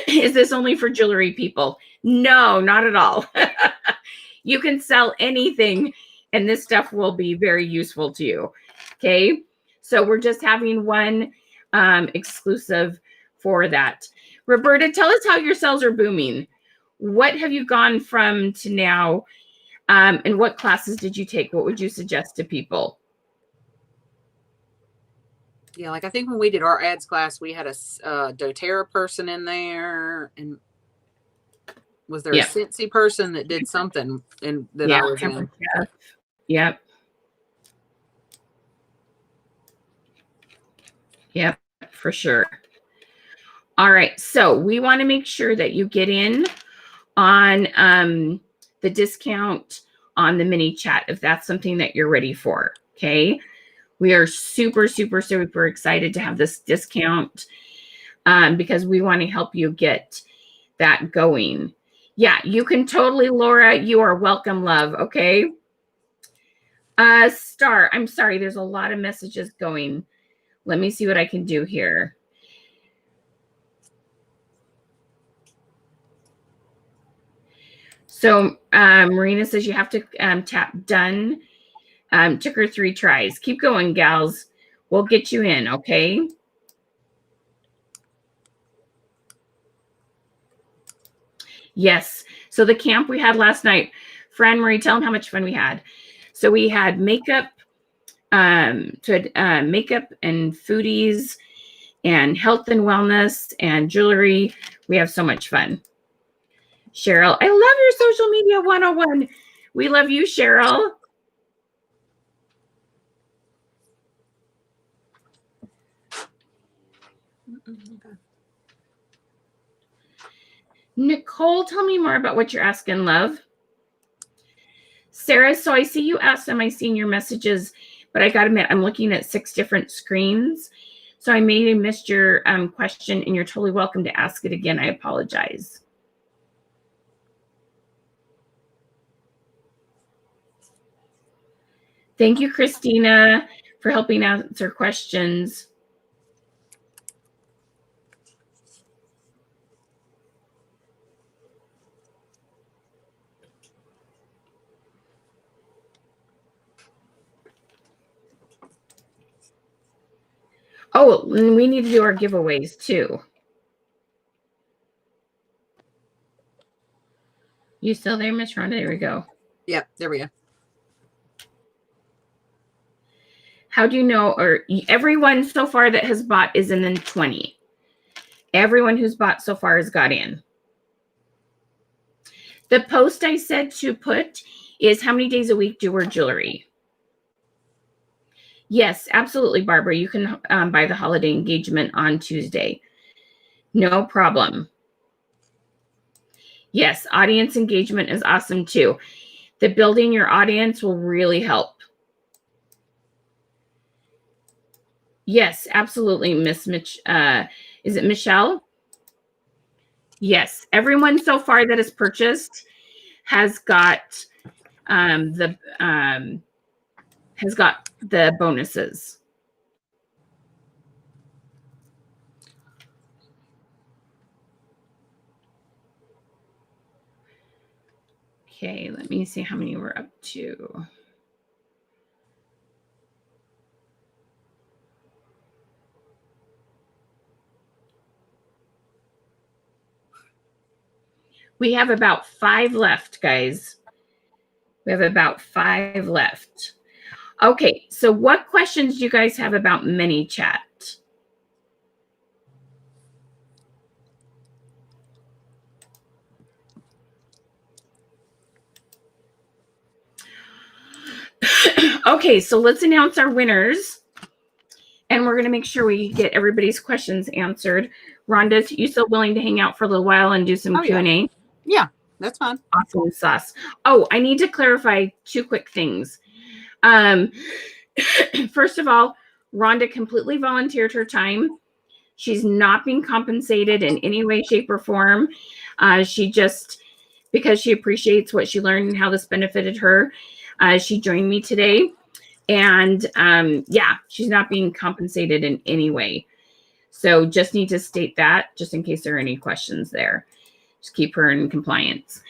[SPEAKER 1] is this only for jewelry people? No, not at all. You can sell anything, and this stuff will be very useful to you. Okay, so we're just having one exclusive for that. Roberta, tell us how your sales are booming. What have you gone from to now, and what classes did you take? What would you suggest to people?
[SPEAKER 2] Yeah, like I think when we did our ads class, we had a doTERRA person in there, and was there a Scentsy person that did something and that I was in?
[SPEAKER 1] Yep. Yep, for sure. All right, so we want to make sure that you get in on the discount on the mini chat if that's something that you're ready for. Okay. We are super, super, super excited to have this discount because we want to help you get that going. Yeah, you can totally, Laura. You are welcome, love. Okay. Star, I'm sorry. There's a lot of messages going. Let me see what I can do here. So Marina says you have to tap done. Took her 3 tries. Keep going, gals. We'll get you in, okay? Yes. So the camp we had last night, Fran Marie, tell them how much fun we had. So we had makeup, makeup and foodies and health and wellness and jewelry. We have so much fun. Cheryl, I love your Social Media 101. We love you, Cheryl. Nicole, tell me more about what you're asking, love. Sarah, so I see you asked, am I seeing your messages? But I got to admit, I'm looking at 6 different screens. So I may have missed your question, and you're totally welcome to ask it again. I apologize. Thank you, Christina, for helping answer questions. Oh, and we need to do our giveaways too. You still there, Miss Rhonda? There we go.
[SPEAKER 2] Yep, there we go.
[SPEAKER 1] How do you know, or everyone so far that has bought is in the 20. Everyone who's bought so far has got in. The post I said to put is how many days a week do you wear jewelry? Yes, absolutely, Barbara. You can buy the holiday engagement on Tuesday. No problem. Yes, audience engagement is awesome too. The building your audience will really help. Yes, absolutely, Miss Mitch. Is it Michelle? Yes, everyone so far that has purchased has got the bonuses. Okay, let me see how many we're up to. We have about 5 left, guys. We have about 5 left. Okay, so what questions do you guys have about ManyChat? Okay, so let's announce our winners. And we're going to make sure we get everybody's questions answered. Rhonda, you still willing to hang out for a little while and do some Q&A?
[SPEAKER 2] Yeah, that's fine.
[SPEAKER 1] Awesome sauce. Oh, I need to clarify 2 quick things. First of all, Rhonda completely volunteered her time. She's not being compensated in any way, shape, or form. She just, because she appreciates what she learned and how this benefited her, she joined me today. And yeah, she's not being compensated in any way. So just need to state that just in case there are any questions there. Just keep her in compliance.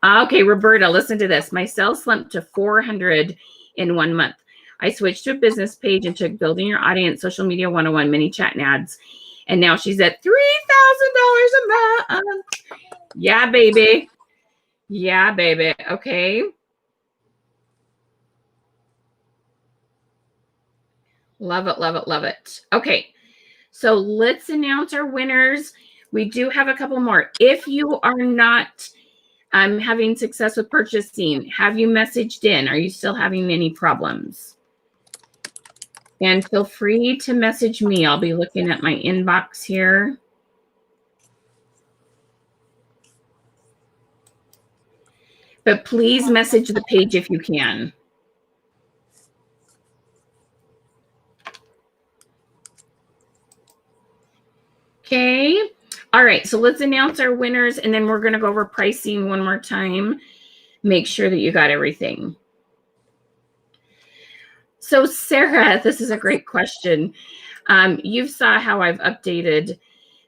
[SPEAKER 1] Okay, Roberta, listen to this. My sales slumped to 400 in 1 month. I switched to a business page and took Building Your Audience Social Media 101 mini chat and ads. And now she's at $3,000 a month. Yeah, baby. Yeah, baby. Okay. Love it, love it, love it. Okay, so let's announce our winners. We do have a couple more. If you are not having success with purchasing, have you messaged in? Are you still having any problems? And feel free to message me. I'll be looking at my inbox here. But please message the page if you can. Okay. All right. So let's announce our winners, and then we're going to go over pricing one more time. Make sure that you got everything. So Sarah, this is a great question. You saw how I've updated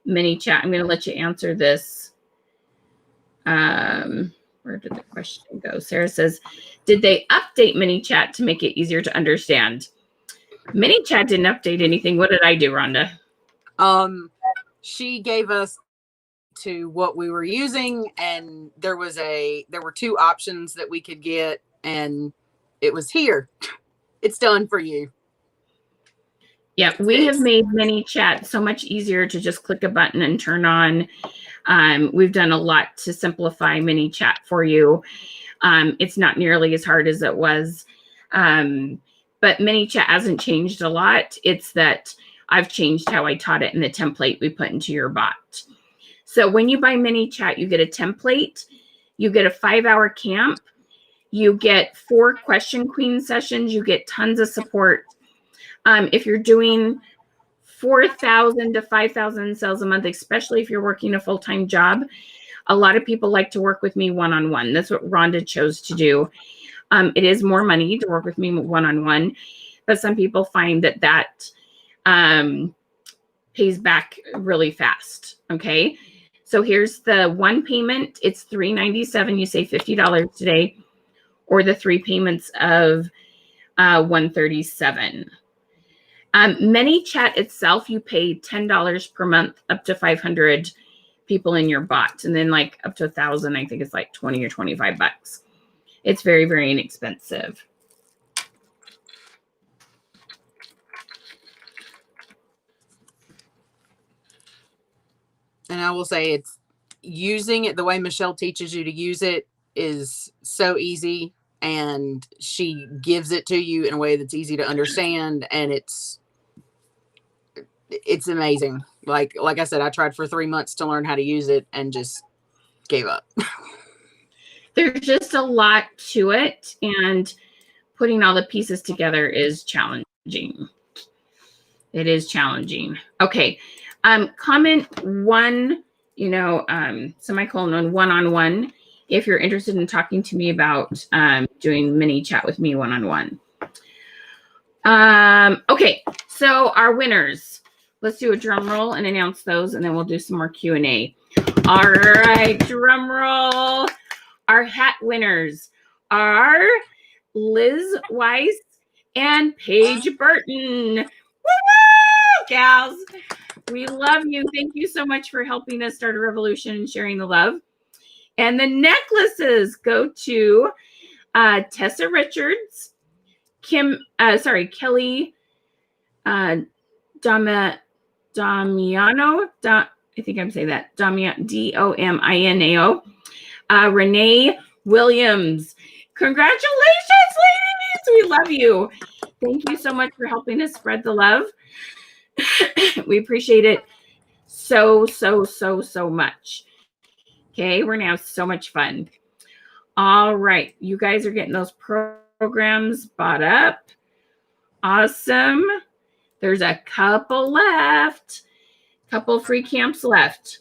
[SPEAKER 1] ManyChat. I'm going to let you answer this. Where did the question go? Sarah says, did they update ManyChat to make it easier to understand? ManyChat didn't update anything. What did I do, Rhonda?
[SPEAKER 2] She gave us to what we were using, and there were 2 options that we could get, and it was here. It's done for you.
[SPEAKER 1] Yeah, we have made ManyChat so much easier to just click a button and turn on. We've done a lot to simplify ManyChat for you. It's not nearly as hard as it was. But ManyChat hasn't changed a lot. It's that I've changed how I taught it in the template we put into your bot. So when you buy mini chat, you get a template, you get a 5-hour camp, you get 4 question queen sessions, you get tons of support. If you're doing 4,000 to 5,000 sales a month, especially if you're working a full-time job, a lot of people like to work with me one-on-one. That's what Rhonda chose to do. It is more money to work with me one-on-one, but some people find that pays back really fast. Okay. So here's the one payment. It's $397. You save $50 today, or the 3 payments of $137. ManyChat itself, you pay $10 per month, up to 500 people in your bot, and then like up to 1,000. I think it's like 20 or 25 bucks. It's very, very inexpensive.
[SPEAKER 2] And I will say, it's using it the way Michelle teaches you to use it is so easy, and she gives it to you in a way that's easy to understand, and it's amazing. Like I said, I tried for 3 months to learn how to use it and just gave up.
[SPEAKER 1] There's just a lot to it, and putting all the pieces together is challenging. It is challenging. Okay. Comment 1, semicolon one-on-one if you're interested in talking to me about doing mini chat with me one-on-one. Okay, so our winners. Let's do a drum roll and announce those, and then we'll do some more Q&A. All right, drum roll. Our hat winners are Liz Weiss and Paige Burton. Woo-woo, gals. We love you. Thank you so much for helping us start a revolution and sharing the love. And the necklaces go to Tessa Richards, Kelly Damiano. I think I'm saying that. Dominao. Renee Williams. Congratulations, ladies. We love you. Thank you so much for helping us spread the love. We appreciate it so much. Okay, we're gonna have so much fun. All right, you guys are getting those programs bought up. Awesome. There's a couple left. Couple free camps left.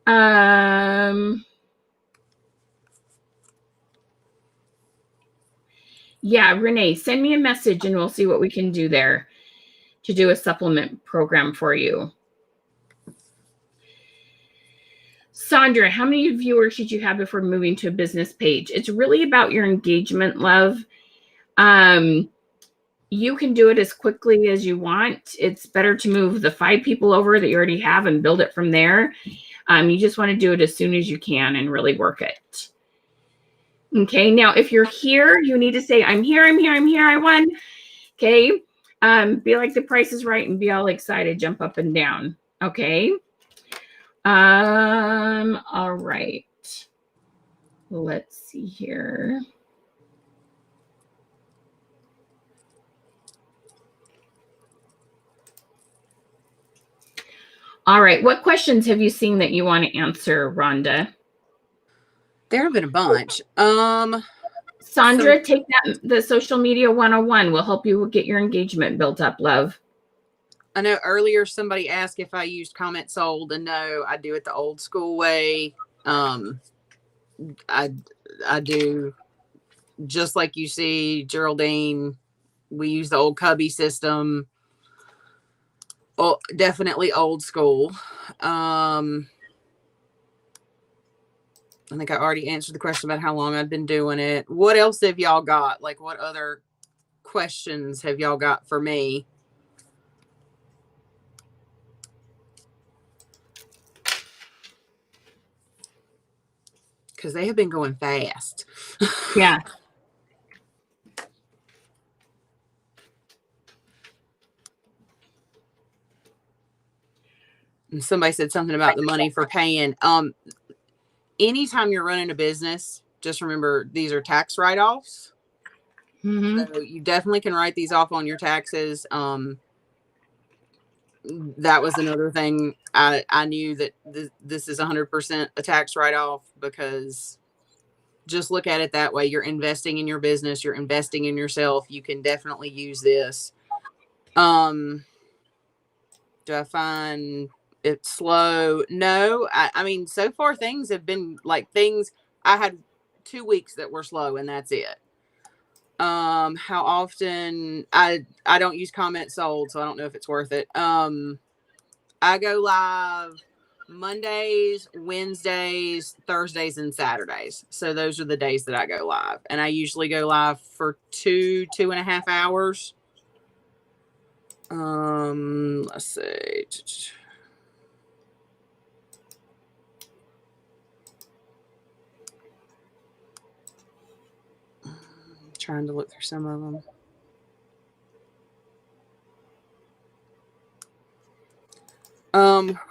[SPEAKER 1] Yeah, Renee, send me a message and we'll see what we can do there to do a supplement program for you. Sandra, how many viewers should you have before moving to a business page? It's really about your engagement, love. You can do it as quickly as you want. It's better to move the 5 people over that you already have and build it from there. You just want to do it as soon as you can and really work it. Okay, now if you're here, you need to say, I'm here, I won. Okay, be like The Price is Right and be all excited, jump up and down. Okay. All right. Let's see here. All right. What questions have you seen that you want to answer, Rhonda?
[SPEAKER 2] There have been a bunch.
[SPEAKER 1] Sandra, take the social media 101 will help you get your engagement built up, love.
[SPEAKER 2] I know earlier somebody asked if I used comment sold, and no, I do it the old school way. I do just like you see Geraldine. We use the old cubby system. Oh, definitely old school. I think I already answered the question about how long I've been doing it. What else have y'all got? Like, what other questions have y'all got for me? Because they have been going fast.
[SPEAKER 1] Yeah.
[SPEAKER 2] And somebody said something about the money for paying. Anytime you're running a business, just remember these are tax write-offs. Mm-hmm. So you definitely can write these off on your taxes. that was another thing. I knew that this is 100% a tax write-off, because just look at it that way. You're investing in your business. You're investing in yourself. You can definitely use this. Do I find it slow? No. I mean, so far things have been like things. I had 2 weeks that were slow, and that's it. How often I don't use comment sold, so I don't know if it's worth it. I go live Mondays, Wednesdays, Thursdays, and Saturdays. So those are the days that I go live. And I usually go live for 2.5 hours. Let's see. Trying to look through some of them.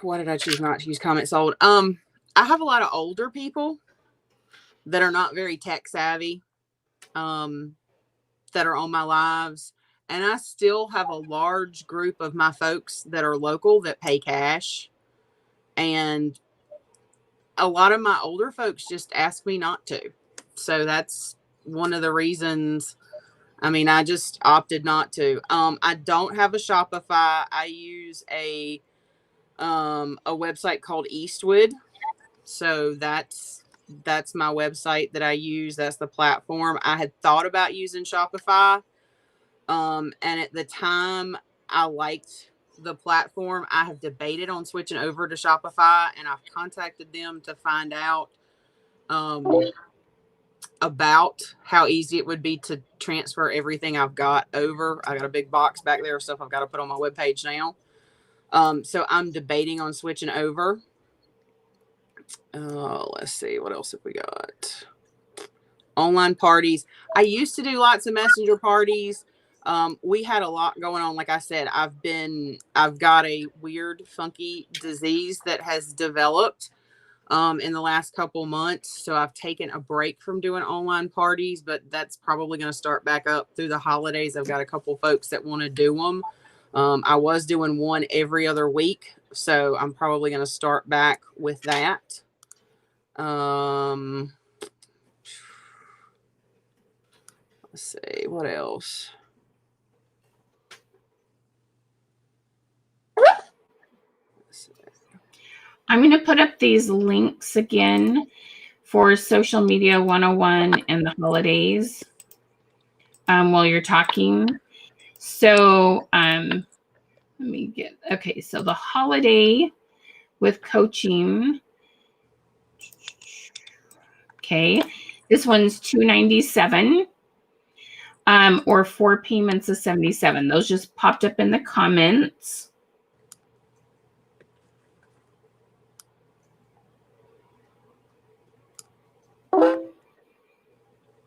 [SPEAKER 2] Why did I choose not to use comment sold? I have a lot of older people that are not very tech savvy, that are on my lives. And I still have a large group of my folks that are local that pay cash. And a lot of my older folks just ask me not to. So that's one of the reasons. I mean, I just opted not to. I don't have a Shopify. I use a website called Eastwood. So that's my website that I use. That's the platform. I had thought about using Shopify. And at the time I liked the platform. I have debated on switching over to Shopify, and I've contacted them to find out about how easy it would be to transfer everything I've got over. I got a big box back there of stuff I've got to put on my webpage now. So I'm debating on switching over. Let's see, what else have we got? Online parties. I used to do lots of messenger parties. We had a lot going on. Like I said, I've got a weird, funky disease that has developed in the last couple months. So I've taken a break from doing online parties, but that's probably going to start back up through the holidays. I've got a couple folks that want to do them. I was doing one every other week, so I'm probably going to start back with that. Let's see, what else?
[SPEAKER 1] I'm going to put up these links again for Social Media 101 and the holidays while you're talking. So let me get, okay, so the holiday with coaching. Okay, this one's $297 or 4 payments of $77. Those just popped up in the comments.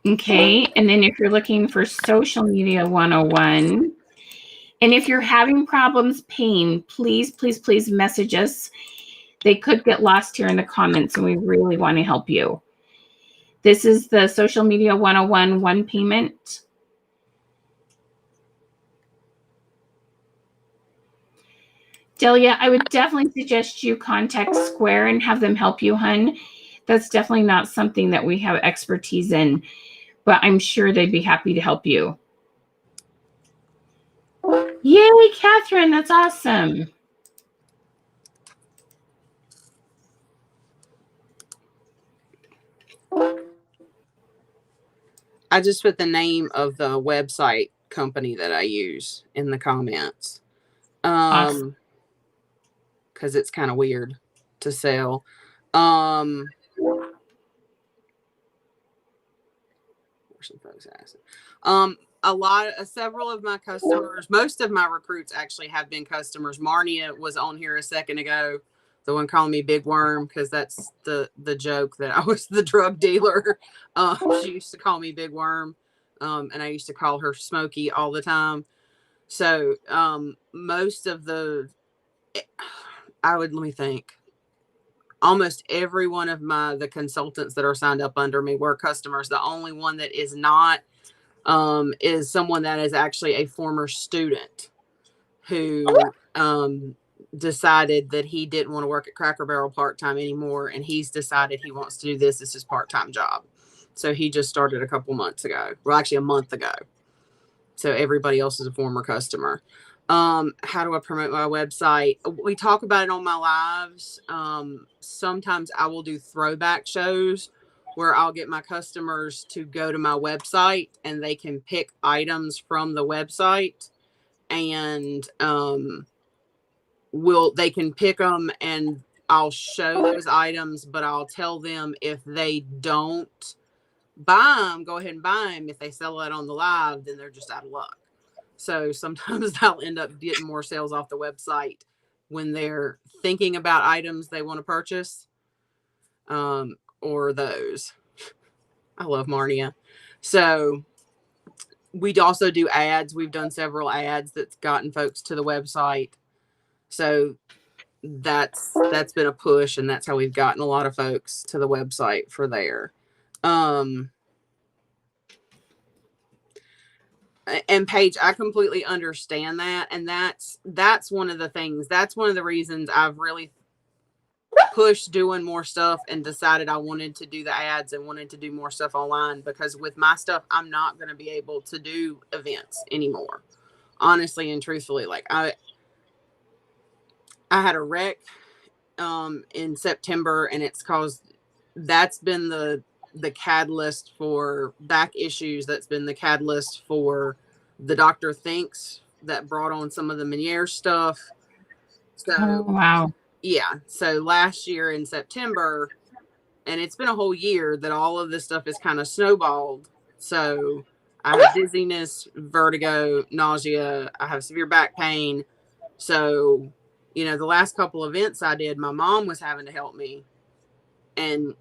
[SPEAKER 1] Okay, and then if you're looking for Social Media 101, and if you're having problems paying, please, please, please message us. They could get lost here in the comments, and we really want to help you. This is the Social Media 101 one payment. Delia, I would definitely suggest you contact Square and have them help you, hun. That's definitely not something that we have expertise in, but I'm sure they'd be happy to help you. Yay, Catherine, that's awesome.
[SPEAKER 2] I just put the name of the website company that I use in the comments.
[SPEAKER 1] Awesome.
[SPEAKER 2] Because it's kind of weird to sell. Some folks asking. Several of my customers, most of my recruits actually have been customers. Marnia was on here a second ago, the one calling me Big Worm, because that's the joke that I was the drug dealer. She used to call me Big Worm, and I used to call her Smokey all the time. So most of the, let me think. Almost every one of the consultants that are signed up under me were customers. The only one that is not is someone that is actually a former student who decided that he didn't want to work at Cracker Barrel part-time anymore, and he's decided he wants to do this as his part-time job. So he just started a couple months ago. Well, actually a month ago. So everybody else is a former customer. How do I promote my website? We talk about it on my lives. Sometimes I will do throwback shows where I'll get my customers to go to my website and they can pick items from the website, and they can pick them, and I'll show those items, but I'll tell them if they don't buy them, go ahead and buy them. If they sell it on the live, then they're just out of luck. So sometimes I'll end up getting more sales off the website when they're thinking about items they want to purchase, or those. I love Marnia. So we also do ads. We've done several ads that's gotten folks to the website. So that's been a push, and that's how we've gotten a lot of folks to the website for there. And Paige, I completely understand that. And that's one of the things, that's one of the reasons I've really pushed doing more stuff and decided I wanted to do the ads and wanted to do more stuff online, because with my stuff, I'm not going to be able to do events anymore. Honestly and truthfully, like I had a wreck in September, and it's caused, that's been the catalyst for back issues. That's been the catalyst for the Doctor Thinks that brought on some of the Meniere's stuff. So,
[SPEAKER 1] oh, wow.
[SPEAKER 2] Yeah. So last year in September, and it's been a whole year that all of this stuff is kind of snowballed. So I have dizziness, vertigo, nausea. I have severe back pain. So, you know, the last couple events I did, my mom was having to help me, and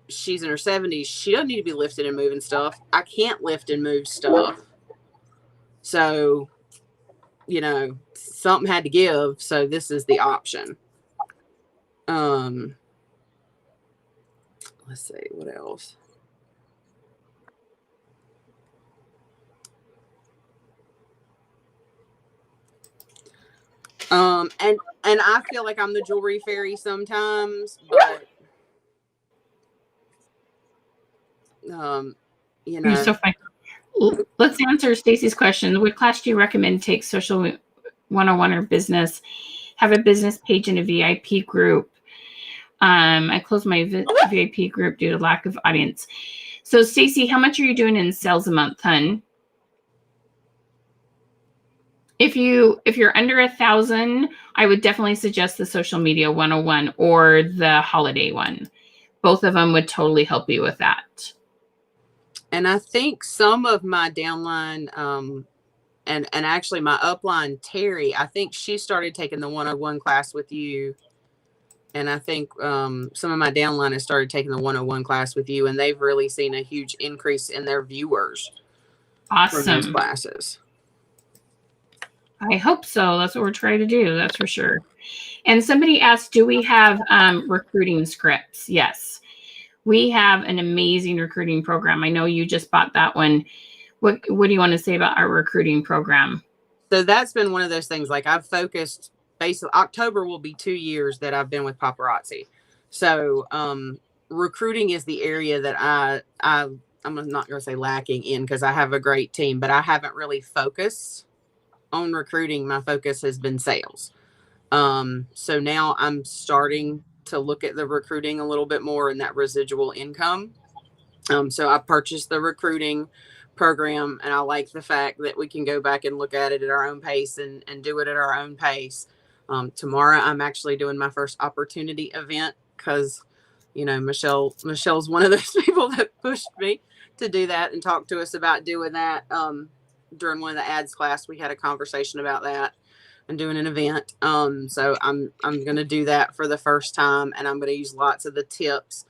[SPEAKER 2] she's in her 70s. She doesn't need to be lifting and moving stuff. I can't lift and move stuff. So, you know, something had to give. So this is the option. Let's see what else. And I feel like I'm the jewelry fairy sometimes, but you know.
[SPEAKER 1] You're so funny. Let's answer Stacy's question. What class do you recommend take social 101 or business? Have a business page and a VIP group. I closed my VIP group due to lack of audience. So Stacy, how much are you doing in sales a month, hun? If you're under 1,000, I would definitely suggest the social media 101 or the holiday one. Both of them would totally help you with that.
[SPEAKER 2] And I think some of my downline, and actually my upline, Terry, I think she started taking the 101 class with you. And I think some of my downline has started taking the 101 class with you, and they've really seen a huge increase in their viewers.
[SPEAKER 1] Awesome.
[SPEAKER 2] From those classes.
[SPEAKER 1] I hope so. That's what we're trying to do. That's for sure. And somebody asked, do we have recruiting scripts? Yes. We have an amazing recruiting program. I know you just bought that one. What do you want to say about our recruiting program?
[SPEAKER 2] So that's been one of those things. Like I've focused, basically October will be 2 years that I've been with Paparazzi. So recruiting is the area that I'm not going to say lacking in, because I have a great team, but I haven't really focused on recruiting. My focus has been sales. So now I'm starting to look at the recruiting a little bit more and that residual income. So I purchased the recruiting program, and I like the fact that we can go back and look at it at our own pace and do it at our own pace. Tomorrow I'm actually doing my first opportunity event, because, you know, Michelle's one of those people that pushed me to do that and talk to us about doing that. During one of the ads class, we had a conversation about that and doing an event. So I'm going to do that for the first time, and I'm going to use lots of the tips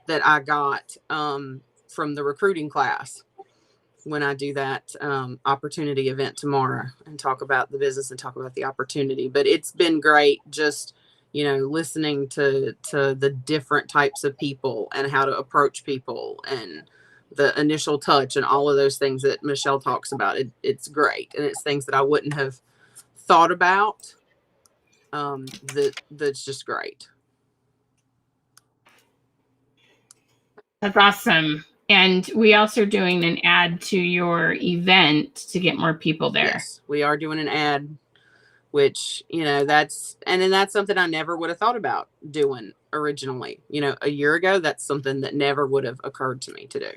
[SPEAKER 2] that I got from the recruiting class when I do that opportunity event tomorrow, and talk about the business and talk about the opportunity. But it's been great just, you know, listening to the different types of people and how to approach people and the initial touch and all of those things that Michelle talks about. It's great. And it's things that I wouldn't have thought about that's just great.
[SPEAKER 1] That's awesome. And we also are doing an ad to your event to get more people there.
[SPEAKER 2] Yes, we are doing an ad, which, that's something I never would have thought about doing originally. A year ago, that's something that never would have occurred to me to do.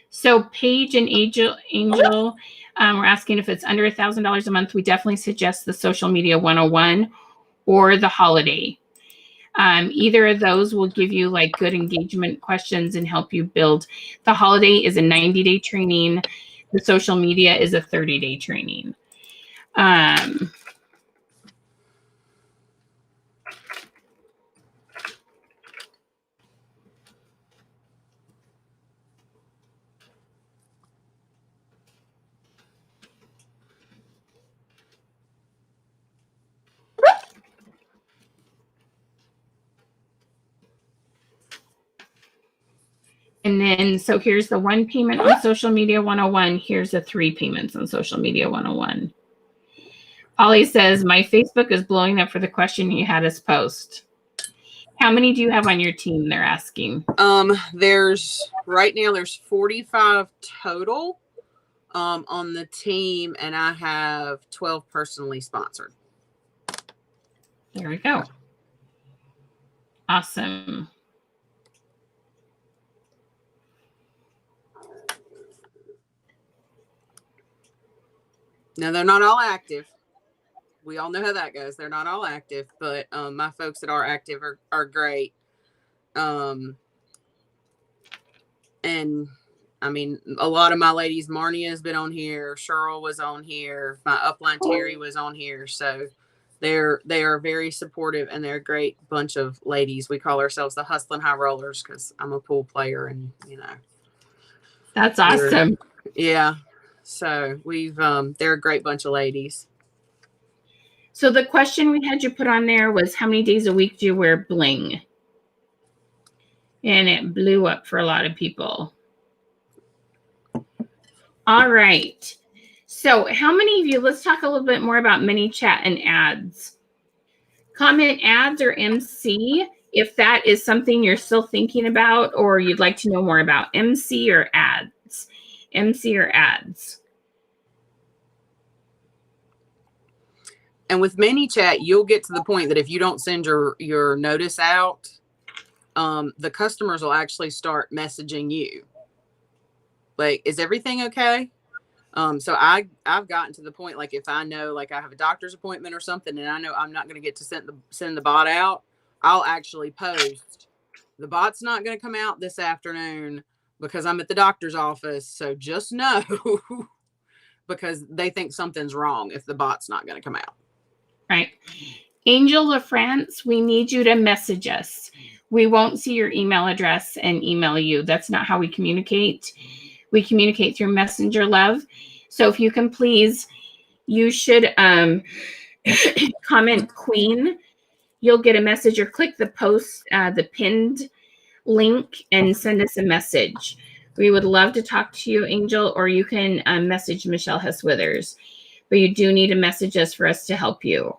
[SPEAKER 1] So Paige and Angel we're asking if it's under $1,000 a month. We definitely suggest the Social Media 101 or the Holiday. Either of those will give you like good engagement questions and help you build. The Holiday is a 90-day training. The Social Media is a 30-day training. And then, so here's the 1 payment on Social Media 101. Here's the 3 payments on Social Media 101. Ollie says, my Facebook is blowing up for the question you had us post. How many do you have on your team? They're asking.
[SPEAKER 2] Right now there's 45 total on the team, and I have 12 personally sponsored.
[SPEAKER 1] There we go. Awesome.
[SPEAKER 2] Now, they're not all active. We all know how that goes. They're not all active, but my folks that are active are great. And I mean, a lot of my ladies, Marnia has been on here. Cheryl was on here. My upline Terry was on here. So they are very supportive, and they're a great bunch of ladies. We call ourselves the Hustlin' High Rollers because I'm a pool player, and
[SPEAKER 1] that's awesome.
[SPEAKER 2] Yeah. So they're a great bunch of ladies.
[SPEAKER 1] So the question we had you put on there was, how many days a week do you wear bling? And it blew up for a lot of people. All right. So how many of you, let's talk a little bit more about ManyChat and ads. Comment ads or MC if that is something you're still thinking about or you'd like to know more about. MC or ads? MC or ads?
[SPEAKER 2] And with ManyChat, you'll get to the point that if you don't send your notice out, the customers will actually start messaging you. Like, is everything okay? So I've gotten to the point, like, if I know, like, I have a doctor's appointment or something, and I know I'm not going to get to send the bot out, I'll actually post, the bot's not going to come out this afternoon because I'm at the doctor's office. So just know, because they think something's wrong if the bot's not going to come out.
[SPEAKER 1] Right. Angel LaFrance, we need you to message us. We won't see your email address and email you. That's not how we communicate. We communicate through Messenger, love. So if you can please, you should comment Queen. You'll get a message, or click the post, the pinned link, and send us a message. We would love to talk to you, Angel, or you can message Michelle Hess-Withers. But you do need to message us for us to help you.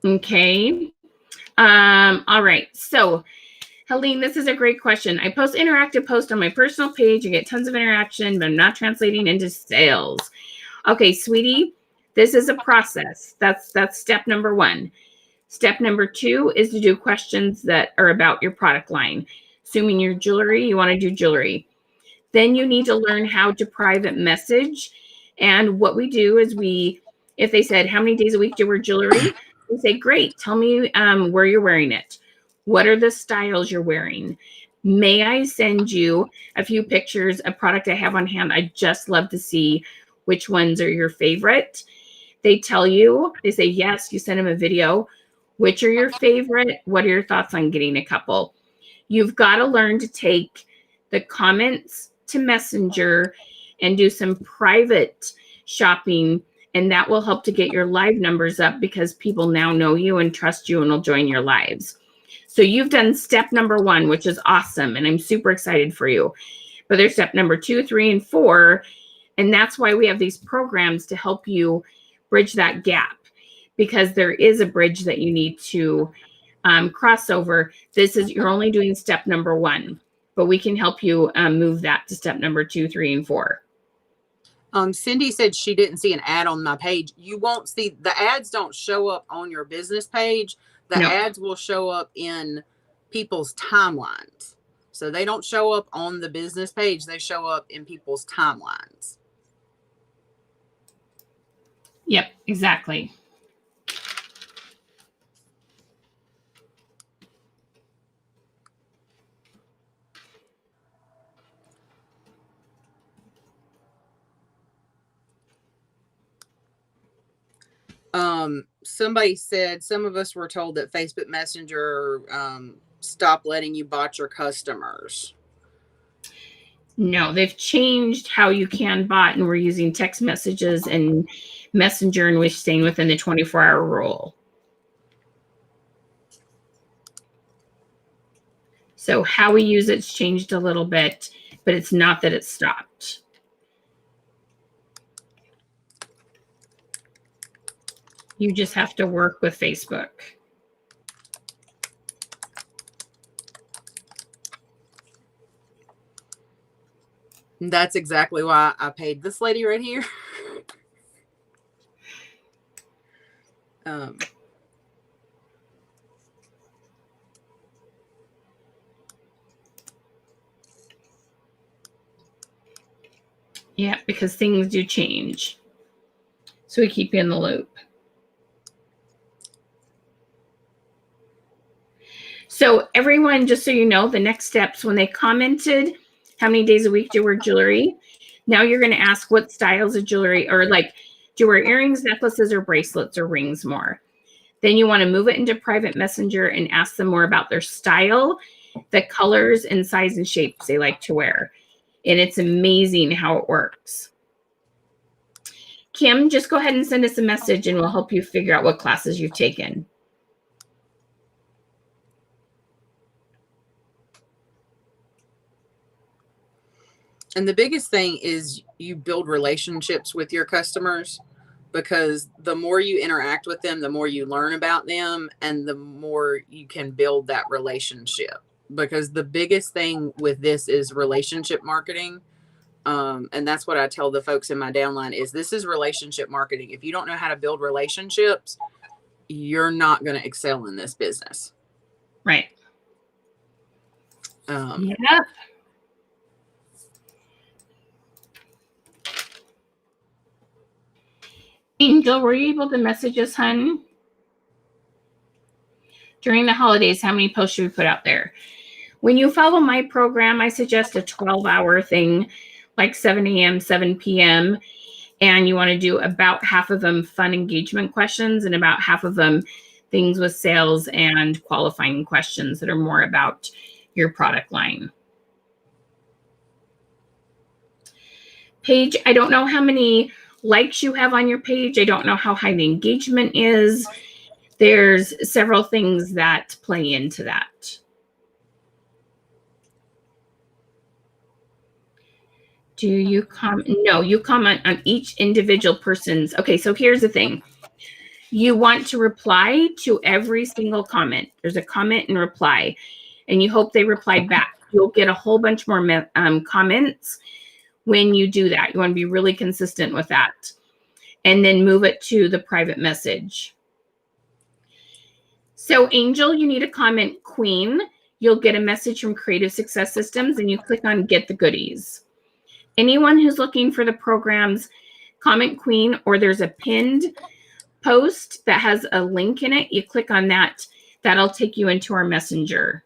[SPEAKER 1] Okay. All right. So, Helene, this is a great question. I post interactive posts on my personal page. I get tons of interaction, but I'm not translating into sales. Okay, sweetie, this is a process. That's step number 1. Step number 2 is to do questions that are about your product line. Assuming you're jewelry, you want to do jewelry. Then you need to learn how to private message. And what we do is if they said, how many days a week do you wear jewelry? We say, great, tell me where you're wearing it. What are the styles you're wearing? May I send you a few pictures of product I have on hand? I just love to see which ones are your favorite. They tell you, they say, yes, you send them a video. Which are your favorite? What are your thoughts on getting a couple? You've got to learn to take the comments to Messenger and do some private shopping, and that will help to get your live numbers up because people now know you and trust you and will join your lives. So you've done step number 1, which is awesome, and I'm super excited for you. But there's step number 2, 3, and 4, and that's why we have these programs to help you bridge that gap, because there is a bridge that you need to cross over. You're only doing step number 1, but we can help you move that to step number 2, 3, and 4.
[SPEAKER 2] Cindy said she didn't see an ad on my page. You won't see, the ads don't show up on your business page. The ads will show up in people's timelines. So they don't show up on the business page. They show up in people's timelines.
[SPEAKER 1] Yep, exactly.
[SPEAKER 2] Somebody said some of us were told that Facebook Messenger stopped letting you bot your customers.
[SPEAKER 1] No, they've changed how you can bot, and we're using text messages and Messenger, and we're staying within the 24-hour rule. So how we use it's changed a little bit, but it's not that it's stopped. You just have to work with Facebook.
[SPEAKER 2] That's exactly why I paid this lady right here.
[SPEAKER 1] Yeah, because things do change. So we keep you in the loop. So everyone, just so you know, the next steps, when they commented how many days a week do you wear jewelry, now you're going to ask what styles of jewelry, or like, do you wear earrings, necklaces, or bracelets, or rings more? Then you want to move it into private messenger and ask them more about their style, the colors and size and shapes they like to wear. And it's amazing how it works. Kim, just go ahead and send us a message and we'll help you figure out what classes you've taken.
[SPEAKER 2] And the biggest thing is you build relationships with your customers, because the more you interact with them, the more you learn about them, and the more you can build that relationship. Because the biggest thing with this is relationship marketing. And that's what I tell the folks in my downline is this is relationship marketing. If you don't know how to build relationships, you're not going to excel in this business.
[SPEAKER 1] Right.
[SPEAKER 2] Yep.
[SPEAKER 1] Angel, were you able to message us, hun? During the holidays, how many posts should we put out there? When you follow my program, I suggest a 12-hour thing, like 7 a.m., 7 p.m., and you want to do about half of them fun engagement questions and about half of them things with sales and qualifying questions that are more about your product line. Paige, I don't know how many likes you have on your page. I don't know how high the engagement is. There's several things that play into that. Do you comment? No, you comment on each individual person's. Okay, so here's the thing. You want to reply to every single comment. There's a comment and reply, and you hope they reply back. You'll get a whole bunch more comments when you do that. You want to be really consistent with that. And then move it to the private message. So Angel, you need a comment queen. You'll get a message from Creative Success Systems and you click on Get the Goodies. Anyone who's looking for the programs, comment queen, or there's a pinned post that has a link in it. You click on that. That'll take you into our messenger.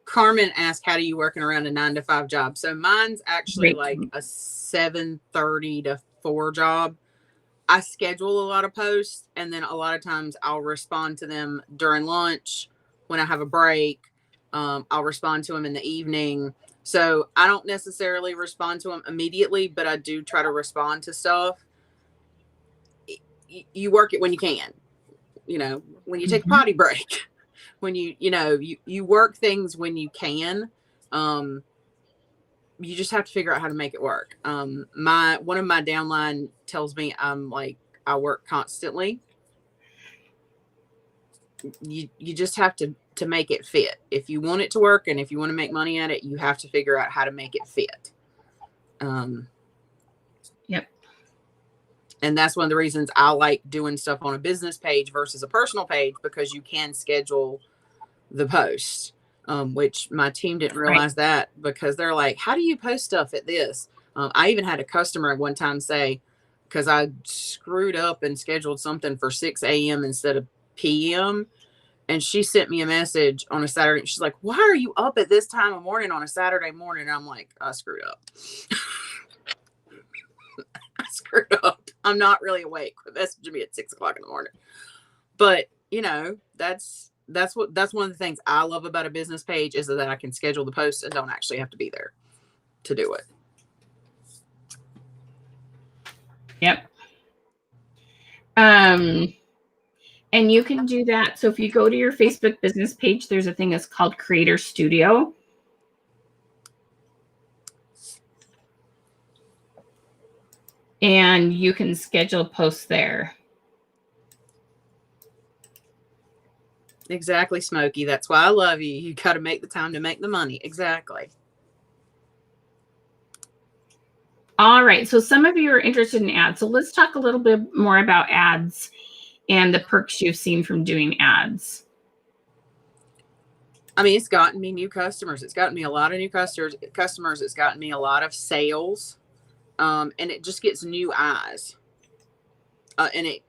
[SPEAKER 2] Carmen asked, how do you working around a 9-to-5 job? So mine's actually like a 7:30 to 4 job. I schedule a lot of posts, and then a lot of times I'll respond to them during lunch when I have a break. I'll respond to them in the evening. So I don't necessarily respond to them immediately, but I do try to respond to stuff. You work it when you can, you know, when you take a potty break, when you work things when you can. You just have to figure out how to make it work. One of my downline tells me I'm like I work constantly. You just have to make it fit. If you want it to work and if you want to make money at it, you have to figure out how to make it fit.
[SPEAKER 1] Yep.
[SPEAKER 2] And that's one of the reasons I like doing stuff on a business page versus a personal page, because you can schedule the posts, which my team didn't realize that, because they're like, how do you post stuff at this? I even had a customer at one time say, because I screwed up and scheduled something for 6 a.m. instead of p.m. And she sent me a message on a Saturday. She's like, why are you up at this time of morning on a Saturday morning? And I'm like, I screwed up. I screwed up. I'm not really awake. Messaging me at 6 o'clock in the morning. But, you know, that's one of the things I love about a business page, is that I can schedule the posts and don't actually have to be there to do it.
[SPEAKER 1] Yep. And you can do that. So if you go to your Facebook business page, there's a thing that's called Creator Studio. And you can schedule posts there.
[SPEAKER 2] Exactly, Smokey. That's why I love you. You got to make the time to make the money. Exactly.
[SPEAKER 1] All right. So some of you are interested in ads. So let's talk a little bit more about ads and the perks you've seen from doing ads.
[SPEAKER 2] I mean, it's gotten me new customers. It's gotten me a lot of new customers. It's gotten me a lot of sales. And it just gets new eyes. And it,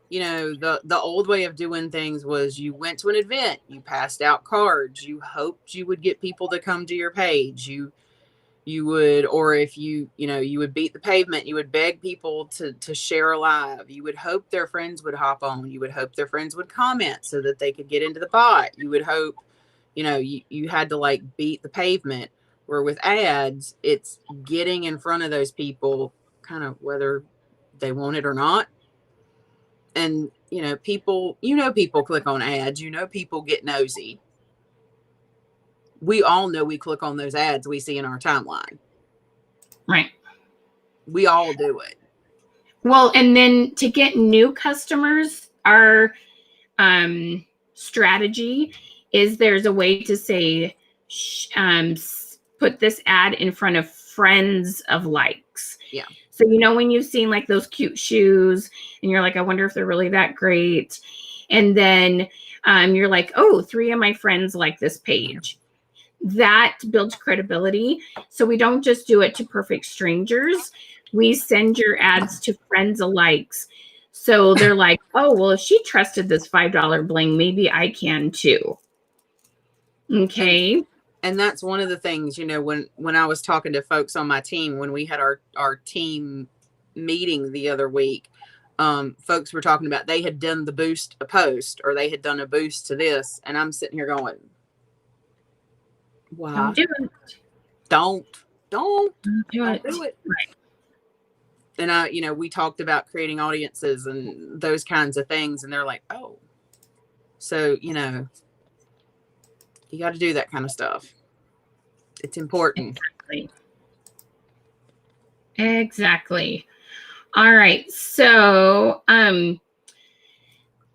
[SPEAKER 2] you know, the old way of doing things was you went to an event, you passed out cards, you hoped you would get people to come to your page. You would, or if you would beat the pavement, you would beg people to share a live. You would hope their friends would hop on. You would hope their friends would comment so that they could get into the bot. You would hope, you had to like beat the pavement. Where with ads, it's getting in front of those people, kind of whether they want it or not. And, people click on ads, people get nosy. We all know we click on those ads we see in our timeline.
[SPEAKER 1] Right.
[SPEAKER 2] We all do it.
[SPEAKER 1] Well, and then to get new customers, our strategy is there's a way to say, put this ad in front of friends of likes.
[SPEAKER 2] Yeah.
[SPEAKER 1] So, when you've seen like those cute shoes and you're like, I wonder if they're really that great. And then you're like, oh, 3 of my friends like this page. That builds credibility. So we don't just do it to perfect strangers. We send your ads to friends alike. So they're like, oh, well, if she trusted this $5 bling, maybe I can too. Okay.
[SPEAKER 2] And that's one of the things, when I was talking to folks on my team, when we had our team meeting the other week, folks were talking about they had done the boost a post, or they had done a boost to this. And I'm sitting here going, why?
[SPEAKER 1] Don't do it.
[SPEAKER 2] Don't
[SPEAKER 1] do it.
[SPEAKER 2] Right. And we talked about creating audiences and those kinds of things. And they're like, oh, so, you got to do that kind of stuff. It's important.
[SPEAKER 1] Exactly. All right. So,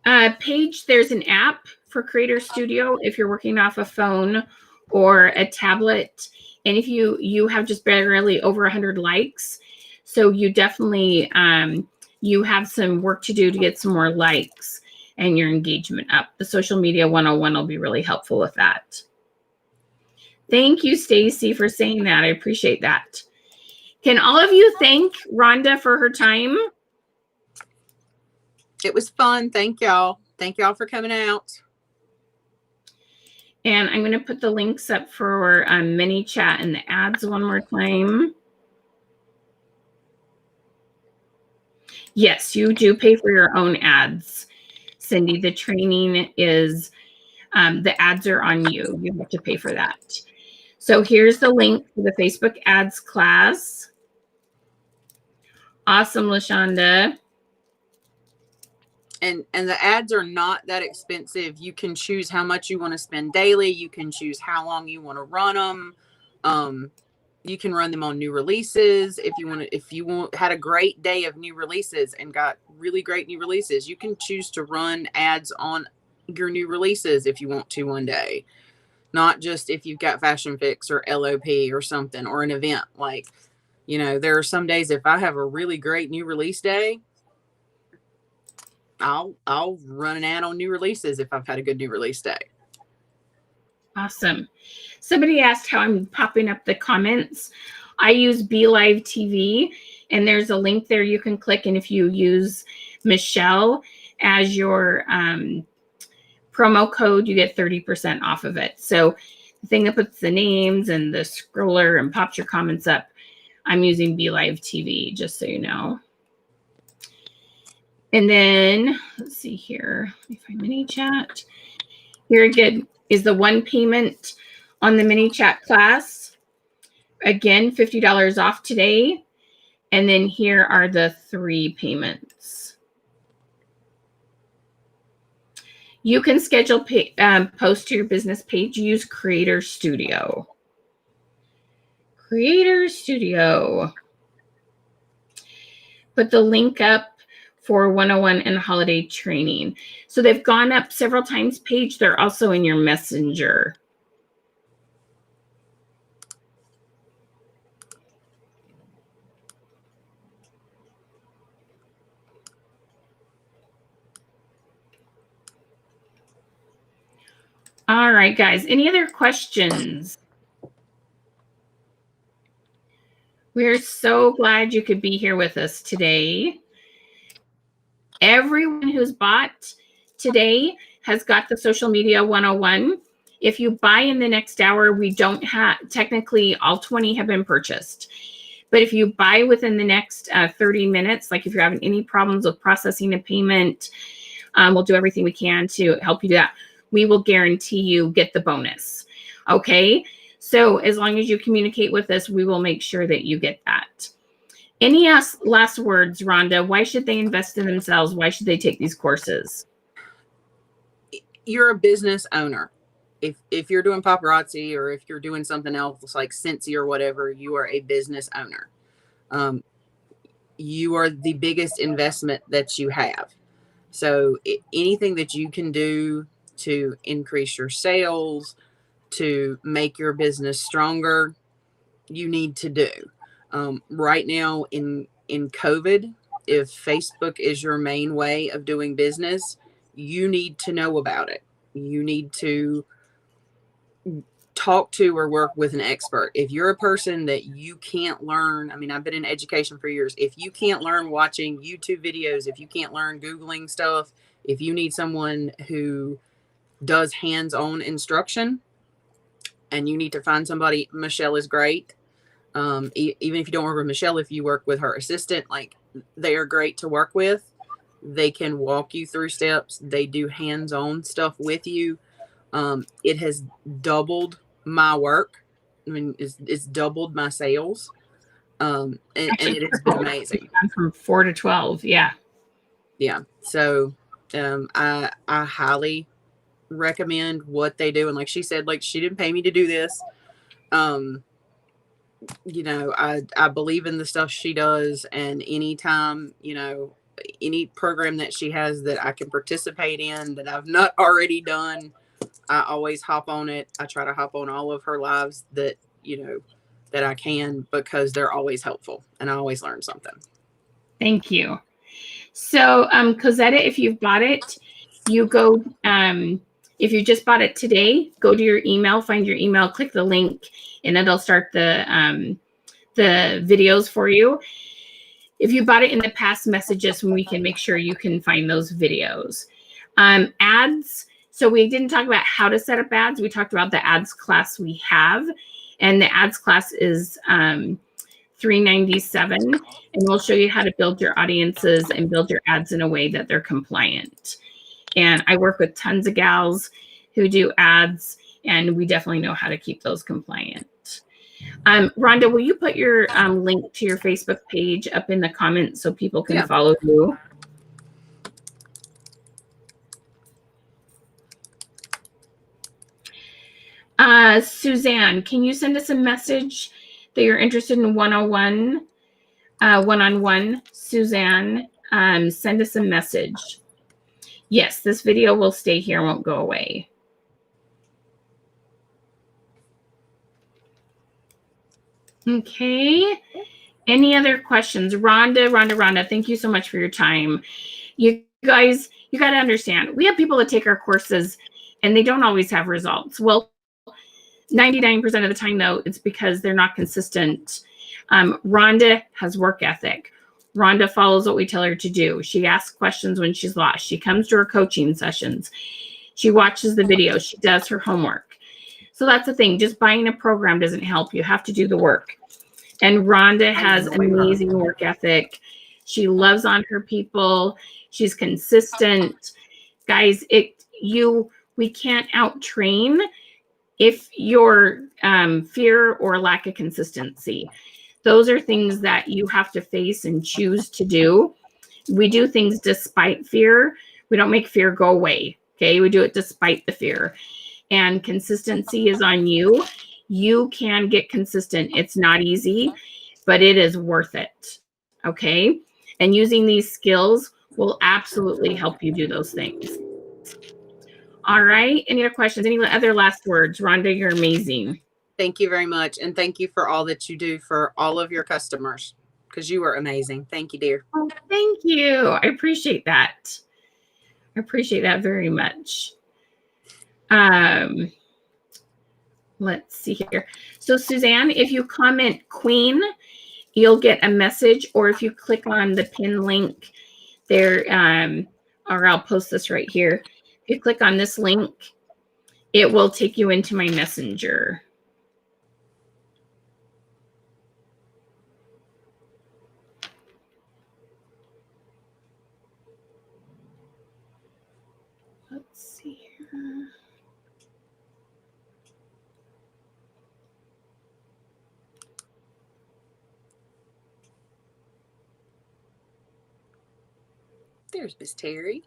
[SPEAKER 1] Paige, there's an app for Creator Studio if you're working off a phone or a tablet. And if you have just barely over 100 likes, so you definitely, you have some work to do to get some more likes and your engagement up. The social media 101 will be really helpful with that. Thank you, Stacy, for saying that. I appreciate that. Can all of you thank Rhonda for her time?
[SPEAKER 2] It was fun. Thank y'all. Thank y'all for coming out.
[SPEAKER 1] And I'm going to put the links up for mini chat and the ads one more time. Yes, you do pay for your own ads, Cindy. The training is, the ads are on you. You have to pay for that. So here's the link to the Facebook ads class. Awesome, LaShonda.
[SPEAKER 2] And the ads are not that expensive. You can choose how much you want to spend daily. You can choose how long you want to run them. You can run them on new releases. If you had a great day of new releases and got really great new releases, you can choose to run ads on your new releases if you want to one day. Not just if you've got Fashion Fix or LOP or something or an event. Like, there are some days if I have a really great new release day, I'll run an ad on new releases if I've had a good new release day.
[SPEAKER 1] Awesome. Somebody asked how I'm popping up the comments. I use Be Live TV, and there's a link there you can click. And if you use Michelle as your promo code, you get 30% off of it. So the thing that puts the names and the scroller and pops your comments up, I'm using Be Live TV, just so you know. And then let's see here. Let me find mini chat. Here again is the one payment on the mini chat class. Again, $50 off today. And then here are the 3 payments. You can schedule post to your business page. Use Creator Studio. Creator Studio. Put the link up for 101 and holiday training. So they've gone up several times page. They're also in your messenger. All right, guys. Any other questions? We're so glad you could be here with us today. Everyone who's bought today has got the Social Media 101. If you buy in the next hour, we don't have, technically all 20 have been purchased. But if you buy within the next 30 minutes, like if you're having any problems with processing a payment, we'll do everything we can to help you do that. We will guarantee you get the bonus. Okay? So as long as you communicate with us, we will make sure that you get that. Any last words, Rhonda? Why should they invest in themselves? Why should they take these courses?
[SPEAKER 2] You're a business owner. If you're doing paparazzi or if you're doing something else like Scentsy or whatever, you are a business owner. You are the biggest investment that you have. So anything that you can do to increase your sales, to make your business stronger, you need to do. Right now in COVID, if Facebook is your main way of doing business, you need to know about it. You need to talk to or work with an expert. If you're a person that you can't learn, I mean, I've been in education for years. If you can't learn watching YouTube videos, if you can't learn Googling stuff, if you need someone who does hands-on instruction, and you need to find somebody, Michelle is great. Even if you don't work with Michelle, if you work with her assistant, like, they are great to work with. They can walk you through steps. They do hands-on stuff with you. It has doubled my work. I mean, it's doubled my sales. And it has been amazing.
[SPEAKER 1] From 4 to 12. Yeah.
[SPEAKER 2] Yeah. So, I highly recommend what they do. And like she said, like, she didn't pay me to do this. I believe in the stuff she does, and anytime, any program that she has that I can participate in that I've not already done, I always hop on it. I try to hop on all of her lives that I can, because they're always helpful and I always learn something.
[SPEAKER 1] Thank you. So, Cosetta, if you've bought it, you go, if you just bought it today, go to your email, find your email, click the link, and it'll start the videos for you. If you bought it in the past, message us and we can make sure you can find those videos. Ads. So we didn't talk about how to set up ads. We talked about the ads class we have, and the ads class is $397, and we'll show you how to build your audiences and build your ads in a way that they're compliant. And I work with tons of gals who do ads, and we definitely know how to keep those compliant. Rhonda, will you put your link to your Facebook page up in the comments so people can follow you? Suzanne, can you send us a message that you're interested in one-on-one, Suzanne, send us a message. Yes, this video will stay here, won't go away. Okay. Any other questions? Rhonda, thank you so much for your time. You guys, you got to understand, we have people that take our courses and they don't always have results. Well, 99% of the time, though, it's because they're not consistent. Rhonda has work ethic. Rhonda follows what we tell her to do. She asks questions when she's lost. She comes to her coaching sessions. She watches the videos. She does her homework. So that's the thing. Just buying a program doesn't help. You have to do the work. And Rhonda has amazing work ethic. She loves on her people. She's consistent. Guys, we can't out-train if your fear or lack of consistency. Those are things that you have to face and choose to do. We do things despite fear. We don't make fear go away. Okay, we do it despite the fear. And consistency is on you. You can get consistent. It's not easy, but it is worth it. Okay, and using these skills will absolutely help you do those things. All right. Any other questions? Any other last words? Rhonda, you're amazing.
[SPEAKER 2] Thank you very much. And thank you for all that you do for all of your customers, because you are amazing. Thank you, dear.
[SPEAKER 1] Oh, thank you. I appreciate that. I appreciate that very much. Let's see here. So Suzanne, if you comment Queen, you'll get a message, or if you click on the pin link there, or I'll post this right here. If you click on this link, it will take you into my messenger. Let's see here.
[SPEAKER 2] There's Miss Terry.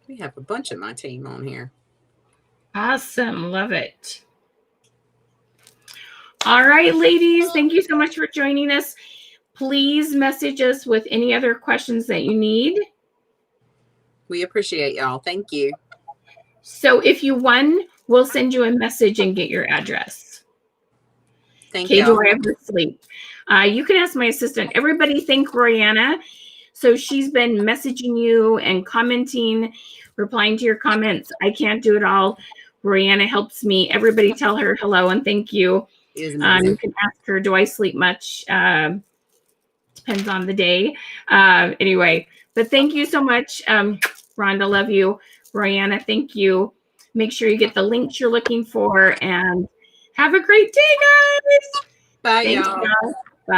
[SPEAKER 2] We have a bunch of my team on here.
[SPEAKER 1] Awesome. Love it. All right, ladies, thank you so much for joining us. Please message us with any other questions that you need.
[SPEAKER 2] We appreciate y'all. Thank you.
[SPEAKER 1] So if you won, we'll send you a message and get your address.
[SPEAKER 2] Thank you.
[SPEAKER 1] Do I have to sleep? You can ask my assistant. Everybody thank Royanna. So she's been messaging you and commenting, replying to your comments. I can't do it all. Royanna helps me. Everybody tell her hello and thank you. You can ask her, do I sleep much? Depends on the day. Anyway, but thank you so much. Rhonda, love you. Royanna, thank you. Make sure you get the links you're looking for and have a great day, guys.
[SPEAKER 2] Bye, y'all.